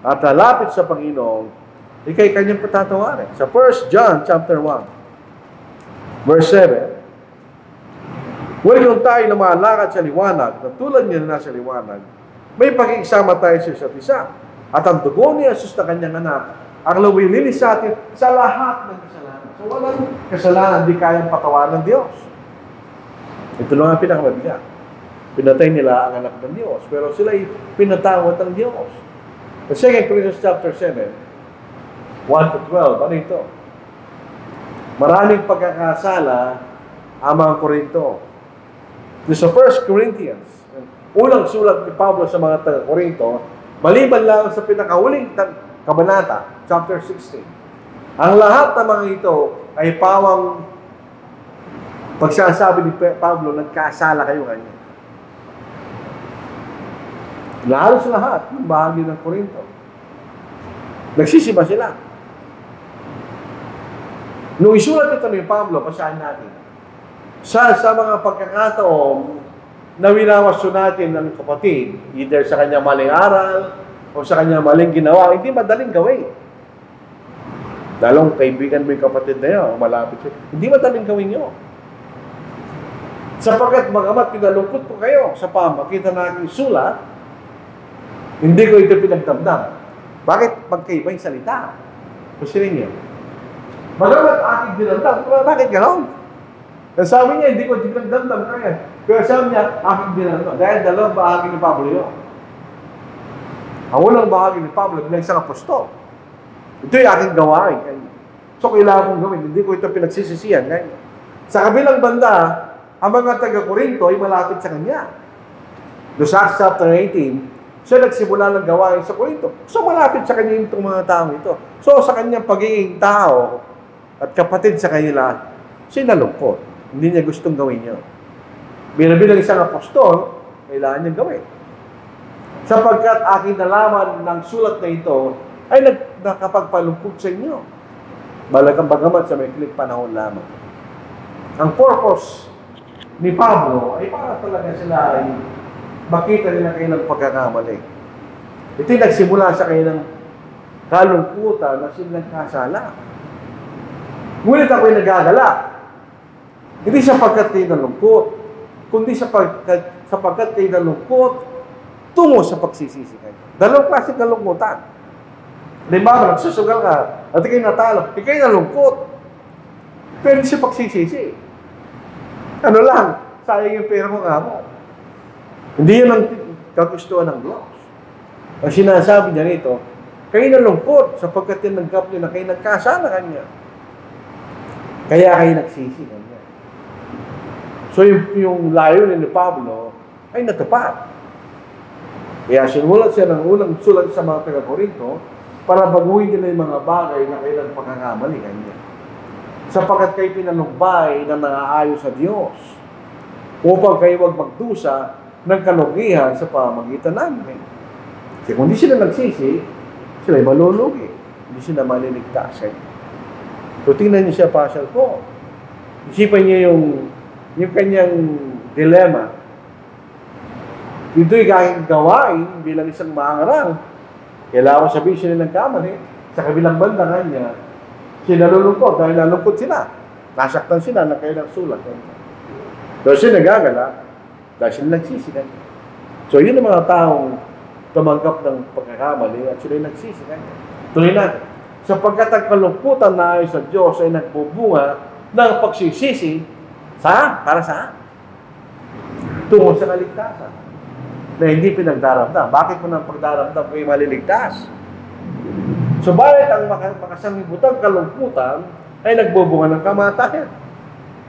at lalapit sa Panginoon, ikay kanyang patatawarin. Sa 1 John chapter 1, Verse 7, Ngunit kung tayo na malakad sa liwanag, na tulad niya na nasa liwanag, may pag-iisama tayo sa isa't isa. At ang dugo ni Jesus na kanyang anak, ang lumilinis sa atin sa lahat ng kasalanan. So walang kasalanan, di kayang patawaran ng Diyos. Ito lang ang pinakamabigat. Pinatay nila ang anak ng Diyos, pero sila'y pinatawad ng Diyos. Sa 2 Corinthians chapter 7, 1-12, ano ito? Maraming pagkakasala ang mga Korinto. Sa 1 Corinthians, ulang sulat ni Pablo sa mga taga-Korinto, maliban lang sa pinakahuling kabanata, chapter 16. Ang lahat ng mga ito ay pawang Pagsasabi ni Pablo, nagkasala kayo kanya. Halos lahat ng bahagi ng Korinto. Nagsisiba sila. Nung isulat ito ni Pablo, pasahin natin. Sa mga pagkakataon na winawasyo natin ng kapatid, either sa kanyang maling aral o sa kanyang maling ginawa, hindi madaling gawin. Dalong kaibigan mo yung kapatid na yun, malapit siya. Hindi madaling gawin yun. Sapagkat magamat pinalungkot ko kayo sa pamagitan ng aking sulat, hindi ko ito pinagdamdam. Bakit magkaiba yung salita? Kasi ninyo. Magamat aking dinamdam, bakit gano'n? Sabi niya, hindi ko dinamdam kaya. Pero sabi niya, aking dinamdam. Dahil dalawang bahagi ni Pablo yun. Ang unang bahagi ni Pablo, bilang isang apostol. Ito yung aking gawain. So, kailangan kong gawin. Hindi ko ito pinagsisisihan. Sa kabilang banda, ang mga taga-Korinto ay malapit sa kanya. No, sa Acts chapter 18, siya nagsimula ng gawain sa Korinto. So, malapit sa kanya itong mga taong ito. So, sa kanyang pagiging tao at kapatid sa kanila, siya nalungkot. Hindi niya gustong gawin yun. Bilang isang apostol, kailangan niyang gawin. Sapagkat aking nalaman ng sulat na ito, ay nakapagpalungkot sa inyo. Balagang bagamat sa may klik panahon lamang. Ang purpose ni Pablo ay para talaga sila ay makita nila kailang pagkakamali. Ito'y nagsimula sa kanilang kalungkutan na silang kasala. Ngunit ako'y nagagala. Hindi sapagkat kayo nalungkot, kundi sapagkat kayo nalungkot tungo sa pagsisisi kayo. Dalawang klaseng kalungkutan. Halimbawa, nagsusugal ka, at ikay natalo, ikay nalungkot. Pero hindi siya pagsisisi. Ano lang, sayang yung pera mo nga mo. Hindi yun ang kagustuhan ng Diyos. Ang sinasabi niya rito, kayo nalungkot sapagkat tinanggap niyo na kayo nagkasala kanya. Kaya kayo nagsisi kanya. So yung layunin ni Pablo ay natupad. Kaya sinulat siya ng unang sulat sa mga taga-Korinto para baguhin nila yung mga bagay na kailang pagkakamali kanya. Sapagkat kayo pinanubay na nangaayos sa Diyos upang kayo wag magdusa ng kalugihan sa pamagitan namin. Kasi kung di sila nagsisi, sila ay malulugi. Hindi sila maliligtas. So tingnan niyo siya, Pastor Paul. Isipan niyo yung kanyang dilema. Ito'y kahit gawain bilang isang maangarang. Kailangan sabihin sila ng kamali. Sa kabilang banda kanya, sila lulungkot dahil nalungkot sila. Nasaktan sila na kailang sulat. Pero sila nagagala dahil sila nagsisikan. So, yun ang mga taong tumanggap ng pagkakamali at sila nagsisikan. Tuloy natin. Sapagkat ang kalungkutan na ayon sa Diyos ay nagbubunga ng pagsisisi para saan? Tungo sa kaligtasan na hindi pinagdaramdam. Bakit mo nang pagdaramdam kayo maliligtas? So, bakit ang makasangibutang kalungkutan ay nagbubunga ng kamatayan?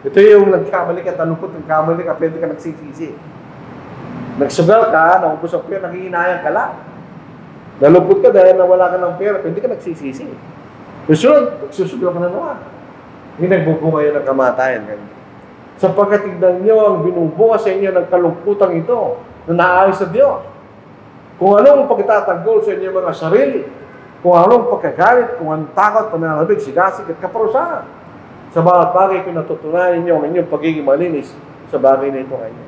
Ito yung nagkamali ka, talungkot ng kamali ka, pwede ka nagsisisi. Nagsugal ka, naubos ang pera, nangihinayang ka lang. Nalungkot ka dahil nawala ka ng pera, pwede ka nagsisisi. Susunod, magsusugal ka na naman. Hindi nagbubunga yun ng kamatayan. Sapagkat tignan nyo ang binubunga sa inyo ng kalungkutang ito na naayos sa Diyos. Kung anong pagtatanggol sa inyo mga sarili, kung anong pagkagalit, kung anong takot, pananabig, sigasig at kaparusahan. Sa bawat bagay pinatutunayan ninyo ang inyong pagiging malinis sa bagay na ito kanya.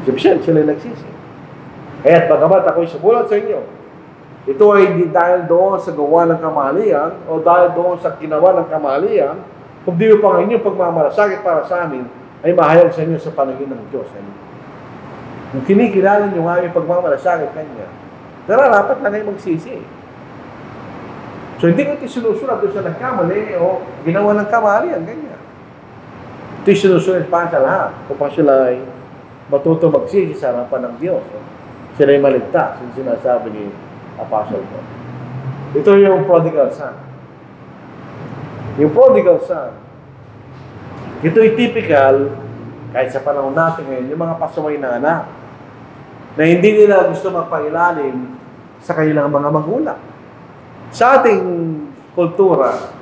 Sufficient, sila nagsisi. Kaya't bagamat ako'y sumulat sa inyo, ito ay hindi dahil doon sa gawa ng kamalian o dahil doon sa ginawa ng kamalian, kundi upang ang inyong pagmamalasakit para sa amin ay mahayag sa inyo sa paningin ng Diyos. Kung kinikilala nyo nga yung pagmamalasakit kanya, nararapat na kayo magsisi. So, hindi ko ito sinusulat doon sa nagkamali o ginawa ng kamalian, ganyan. Ito yung sinusulat pa sa lahat. Kung pa sila ay matuto magsisi sa harapan ng Diyos. Sila ay maligtas, yung sinasabi ni Apostle Paul. Ito yung prodigal son. Yung prodigal son, ito ay typical, kahit sa panahon natin ngayon, yung mga pasaway na anak, na hindi nila gusto magpailalim sa kanilang mga magulang. Sa ating kultura,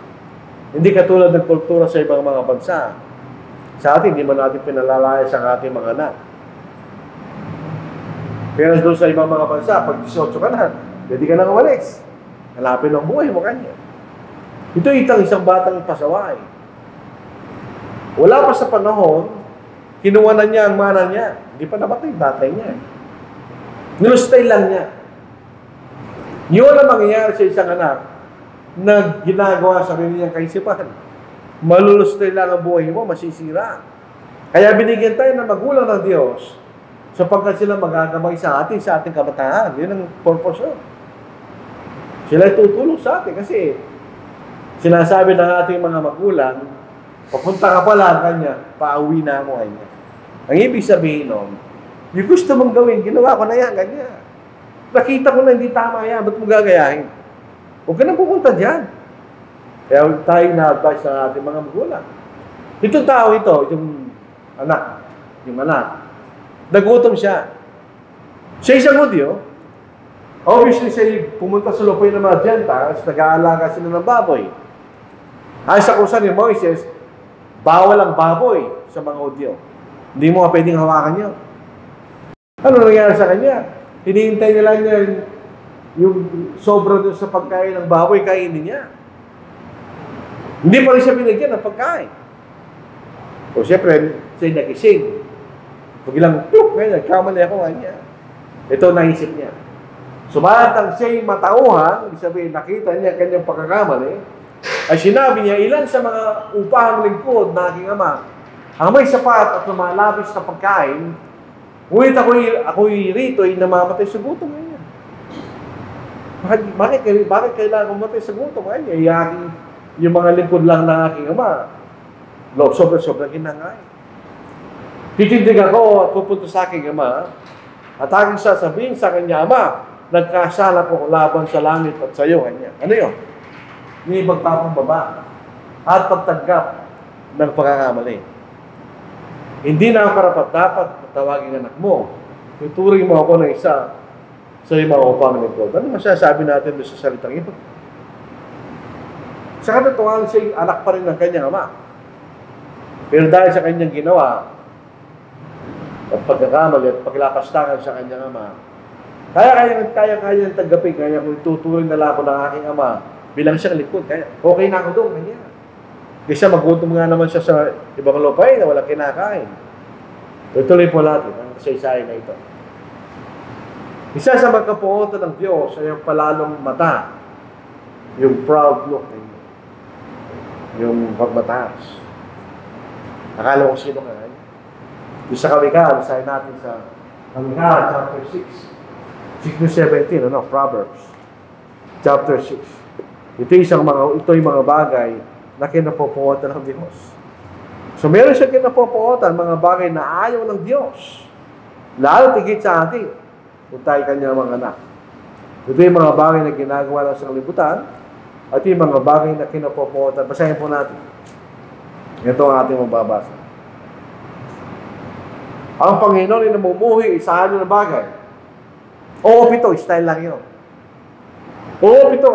hindi katulad ng kultura sa ibang mga bansa, Sa atin, hindi man natin pinalalayas ang ating mga anak. Pero doon sa ibang mga bansa, pag 18 ka na, pwede ka nang umalis. Hanapin ang buhay mo kanya. Ito isang batang pasaway. Wala pa sa panahon, kinuha na niya ang mana niya. Hindi pa namatay tatay niya. Nilustay lang niya. Yun ang mangyayari sa isang anak na ginagawa sa sarili niyang kaisipan. Malulustay lang ang buhay mo, masisira. Kaya binigyan tayo ng magulang ng Diyos sapagkat sila magagamay sa ating kabataan. Yun ang purpose yun. Sila tutulong sa atin kasi sinasabi ng ating mga magulang, papunta ka pala kanya, pauwi na ako kanya. Ang ibig sabihin nun, yung gusto mong gawin, ginawa ko na yan, ganyan. Nakita ko na hindi tama yan, ba't mo gagayahin? Huwag ka nang pupunta dyan. Kaya tayo na-advise ng ating mga magulang. Itong tao ito, yung anak, nagutom siya. Siya isang Hudyo. Obviously, siya pumunta sa lupain ng mga Gentiles, nag-aalaga sila ng baboy. Ay sa kusa ni Moises, bawal ang baboy sa mga Hudyo. Hindi mo pwedeng hawakan yun. Ano nangyari sa kanya? Hinihintay nila niya yung sobra doon sa pagkain ng baboy, kainin niya. Hindi pa rin siya binigyan ng pagkain. O siyempre, siya nagising. Pag ilang pluk, ngayon, kamali ako kanya. Ito naisip niya. Sumatang siya'y matauhan, ibig sabihin, nakita niya kanyang pagkakamali, ay sinabi niya, ilan sa mga upahang lingkod na aking ama, ang may sapat at lumalabis na pagkain, ngunit ako'y rito ay namamatay sa gutom ngayon. Bakit kailangan mamatay sa gutom ngayon? Yung mga lingkod lang na aking ama, sobrang hinangay. Titindig ako at pupunta sa aking ama, at aking sasabihin sa kanya, Ama, nagkasala ko laban sa langit at sa iyo, kanya. Ano yun? Yung pagpapagbaba at pagtanggap ng pagkakamali. Hindi na ako karapat dapat tawagin anak mo. Tuturing mo ako ng isa sa mga upang lingkod. Ano masasabi natin doon sa salitang ito? Sa katotohanan, siya anak pa rin ng kanyang ama. Pero dahil sa kanyang ginawa at pagkakamali at paglapastangan sa kanyang ama, kaya niyang tanggapin, kaya kung tuturing na lang ako ng aking ama bilang siyang lingkod, kaya okay na ako doon, kanya. Kasi magutom nga naman siya sa ibang lupay na walang kinakain. Tutuloy po natin ang kasaysayan na ito. Isa sa magkapuotan ng Diyos ay ang palalong mata, yung proud look, yung pagmataas. Akala ko sino nga. Yung sa Kamika, basahin natin sa Kamika, chapter 6. 6-17, Proverbs. Chapter 6. Ito yung mga bagay na kinapupuotan ng Diyos. So meron siya kinapupuotan, mga bagay na ayaw ng Diyos. Lalo tigit sa atin, kung tayo kanya mga anak. Ito yung mga bagay na ginagawa ng sanglibutan, at yung mga bagay na kinapupuotan. Basahin po natin. Ito ang ating mababasa. Ang Panginoon ay namumuhi sa ano na bagay. Oo, pito, style lang yun. Oo, pito,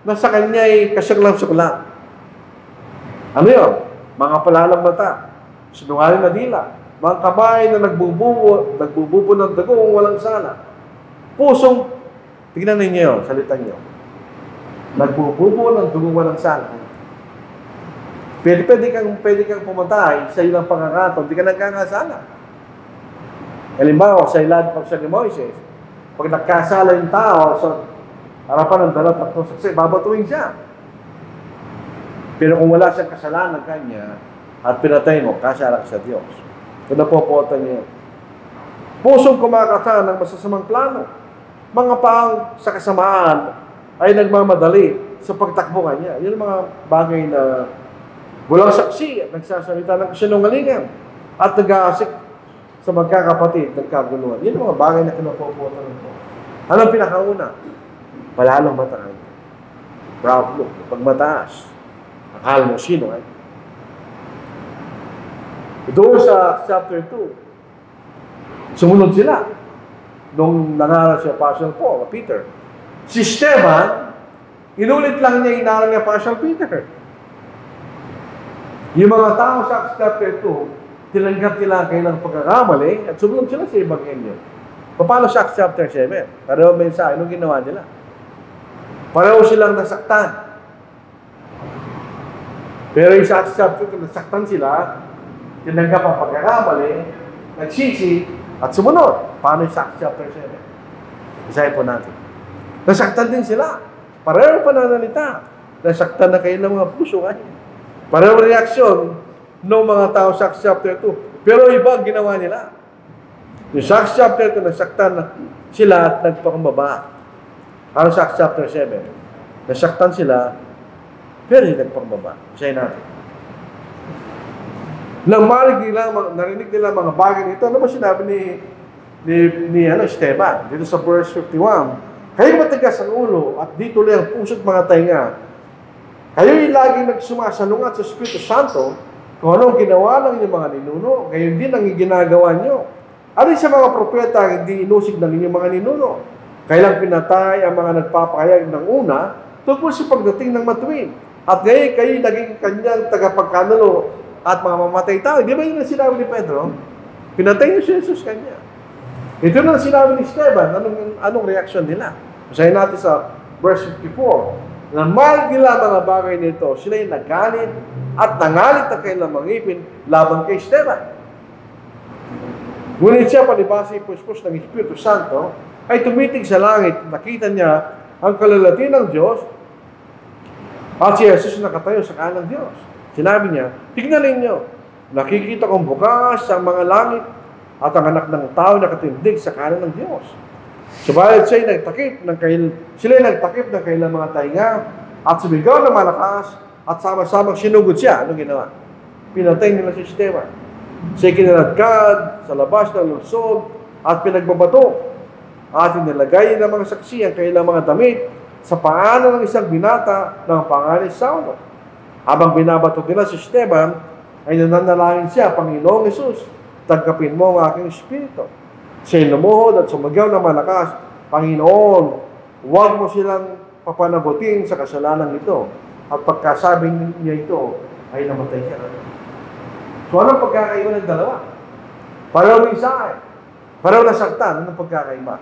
nasa kanya ay kasaglang-suklang. Ano yun? Mga palalang mata, sinungaling na dila, mga kamay na nagbububo ng dagong walang sala. Pusong, tignan ninyo yun, salitan nyo. Nagbububo ng dagong walang sala. Pwede kang pumatay sa ilang pangangataon, hindi ka nagkakasala. Halimbawa, sa ilan pag siya ni Moises, pag nagkasala yung tao sa harapan ng dalat at saksi, babatuin siya. Pero kung wala siyang kasalanan kanya at pinatay mo, kasala ka sa Diyos. Kung napopuotan niya. Pusong kumakasa ng masasamang plano. Mga paang sa kasamaan ay nagmamadali sa pagtakbo kanya. Yun ang mga bagay na walang saksi at nagsasalita ng kasinungalingan at nag-aasik sa magkakapatid, nagkaguluhan. Yun ang mga bagay na kinapopuotan ng Diyos. Ano ang pinakauna? Palalong mataan. Proud look. Pag mataas. Akala mo sino ay. Doon sa chapter 2, sumunod sila. Nung nangaral siya Apostle Paul, Peter. Si Esteban, inulit lang niya inaral niya Apostle Peter. Yung mga tao sa Acts chapter 2, tinanggap nila ang kailang pagkakamali at sumunod sila sa Ebanghelyo. Paano sa Acts chapter 7? Pareho mensahe, anong ginawa nila? Pareho silang nasaktan. Pero yung sa Acts chapter 2, nasaktan sila, tinanggap ang pagkakamali, nagsisi, at sumunod. Paano yung sa Acts chapter 7? Isahin po natin. Nasaktan din sila. Pareho pananalita. Nasaktan na kayo ng mga puso kayo. Pareho reaksyon ng mga tao sa Acts chapter 2. Pero iba ang ginawa nila. Yung sa Acts chapter 2, nasaktan na sila at nagpakumbaba. Ano sa Acts chapter 7? Nasaktan sila, pero hindi nagpakumbaba. Isahin natin. Nang narinig nila mga bagay nito, ano ba sinabi ni Esteban? Dito sa verse 51. Kayo matigas ang ulo at dito lang ang puso't mga tainga. Kayo'y laging nagsumasalungat sa Espiritu Santo kung anong ginawa ng inyong mga ninuno, gayon din ang ginagawa nyo. Alin sa mga propeta ang hindi inusig ng inyong mga ninuno? Kailang pinatay ang mga nagpapakayag ng una tungkol sa pagdating ng matuwid. At ngayon kayo naging kanyang tagapagkanulo at mga mamatay tao. Di ba yun ang sinabi ni Pedro? Pinatay niyo si Jesus kanya. Ito na ang sinabi ni Esteban. Anong reaksyon nila? Basahin natin sa verse 54. Nang mahal nila mga bagay nito, sila'y nagalit at nangalit ang kailang mga ngipin laban kay Esteban. Ngunit siya, palibasa ipuspos ng Espiritu Santo, ay tumitig sa langit. Nakita niya ang kalalati ng Diyos at si Jesus nakatayo sa kanan ng Diyos. Sinabi niya, tignan ninyo, nakikita kong bukas ang mga langit at ang anak ng tao nakatindig sa kanan ng Diyos. Subalit sila'y nagtakip ng kailang mga tainga at sumigaw ng malakas at sama-samang sinugod siya. Anong ginawa? Pinatay nila si Esteban. Siya'y kinalagkad sa labas ng lungsod at pinagbabato at inilagay ng mga saksi ang kailang mga damit sa paanan ng isang binata ng pangalan Saulo. Habang binabato nila si Esteban, ay nananalangin siya, Panginoong Jesus, tanggapin mo ang aking espiritu. Siya'y lumuhod at sumigaw ng malakas, Panginoon, huwag mo silang papanagutin sa kasalanan nito. At pagkasabi niya ito, ay namatay siya. So anong pagkakaiba ng dalawa? Pareho mensahe. Pareho nasaktan. Anong pagkakaiba?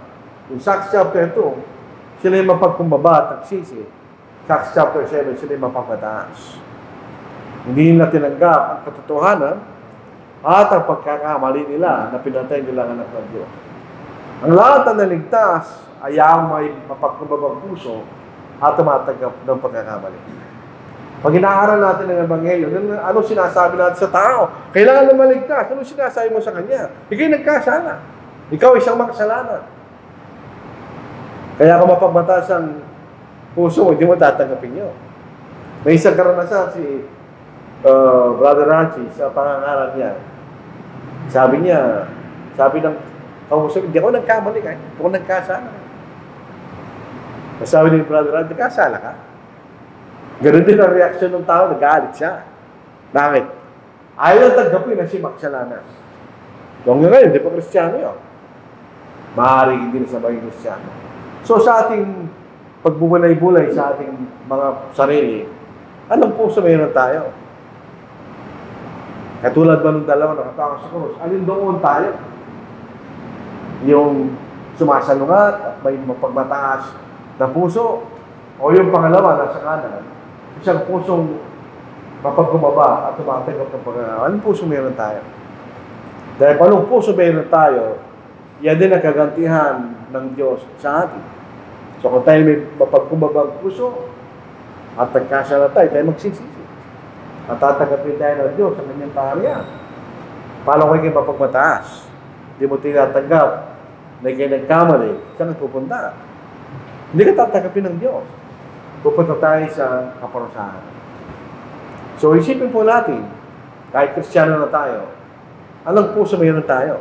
Yung sa Acts chapter 2, sila yung mapagkumbaba at nagsisi. Sa Acts chapter 7, sila yung mapapataas. Hindi nila tinanggap ang katotohanan at ang pagkakamali nila na pinatay nila ang anak ng Diyos. Ang lahat na naligtas ay ang may mapagkumbabang puso at tumatanggap ng pagkakamali. Pag inaaral natin ng Ebanghelyo, ano sinasabi natin sa tao? Kailangan na maligtas. Ano sinasabi mo sa kanya? Ikaw'y nagkasala. Ikaw isang makasalanan. Kaya kung mapagmataas ang puso mo, hindi mo tatanggapin yun. May isang karanasan si Brother Ranchi sa pangangaral niya. Sabi ng kausap, hindi ako nagkamali kahit hindi ako nagkasala. Sabi ni Brother Ranchi, nagkasala ka? Ganun din ang reaksyon ng tao, nagalit siya. Bakit? Ayaw tanggapin na si maksalanan. Kung ngayon, hindi pa Kristiyano yun. Maaaring hindi na sa maging Kristiyano. So sa ating pagbubulay-bulay sa ating mga sarili, anong puso mayroon tayo? Katulad ba nung dalawa nakatakas sa krus? Alin doon tayo? Yung sumasalungat at may mapagmataas na puso? O yung pangalawa nasa kanan? Isang pusong mapagkumaba at tumatanggap ng pagkakataon. Anong puso mayroon tayo? Dahil anong puso mayroon tayo, yan din ang kagantihan ng Diyos sa atin. So kung tayo may mapagkumabang puso at nagkasala tayo magsisisi. At tatanggapin tayo ng Diyos sa kanyang kaharian. Paano kayo mapagmataas? Hindi mo tinatanggap na kayo nagkamali, saan pupunta? Hindi ka tatanggapin ng Diyos. Pupunta tayo sa kaparusahan. So isipin po natin, kahit Kristiyano na tayo, anong puso mayroon tayo?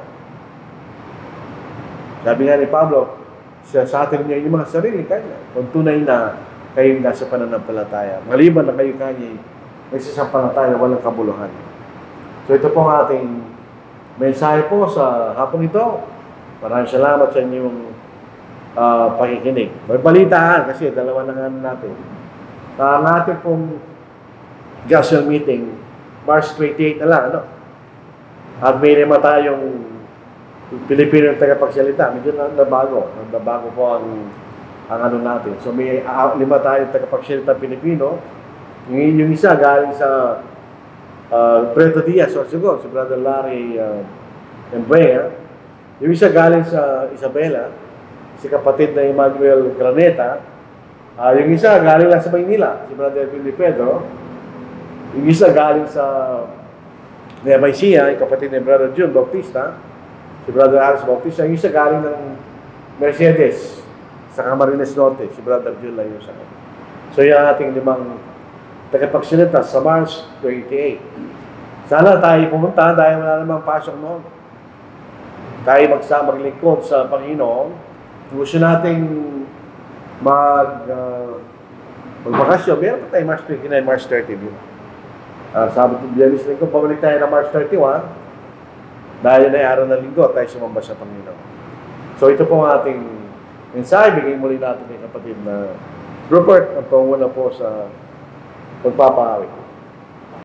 Sabi nga ni Pablo, sa atin niya yung mga sarili kanya. Kung tunay na kayo nasa pananampalataya. Maliban na kayo kanya nagsasampalataya, walang kabuluhan. So ito po ang ating mensahe po sa hapon ito. Maraming salamat sa inyong pakikinig. May balitaan kasi dalawa na nga natin. Ang ating pong gospel meeting March 28 na lang, ano? At may lima tayong Pilipino yung tagapagsalita. Medyo nabago. Nabago po ang ano natin. So may lima tayong tagapagsalita Pilipino. Yung isa galing sa Preto Diaz, Sorsogon, si Brother Larry Embrea. Yung isa galing sa Isabela, si kapatid na Emmanuel Graneta. Yung isa galing lang sa Maynila, si Brother Billy Pedro. Yung isa galing sa Nueva Ecija, yung kapatid ni Brother June Bautista, si Brother Alex Bautista. Yung isa galing ng Mercedes, sa Camarines Norte, si Brother June Layusa. So yung ating limang tagapagsalita sa March 28. Sana tayo pumunta dahil wala namang pasok noon. Tayo magsamang lingkod sa Panginoon. Gusto nating magbakasyon. Meron pa tayo March 29, March 30. Sabado at Biyernes lingkod, pabalik tayo na March 31. Dahil na araw ng linggo, tayo sumamba sa Panginoon. So ito po ang ating mensahe. Bigay muli natin kay kapatid na Rupert, ang panguna po sa pagpapaawit.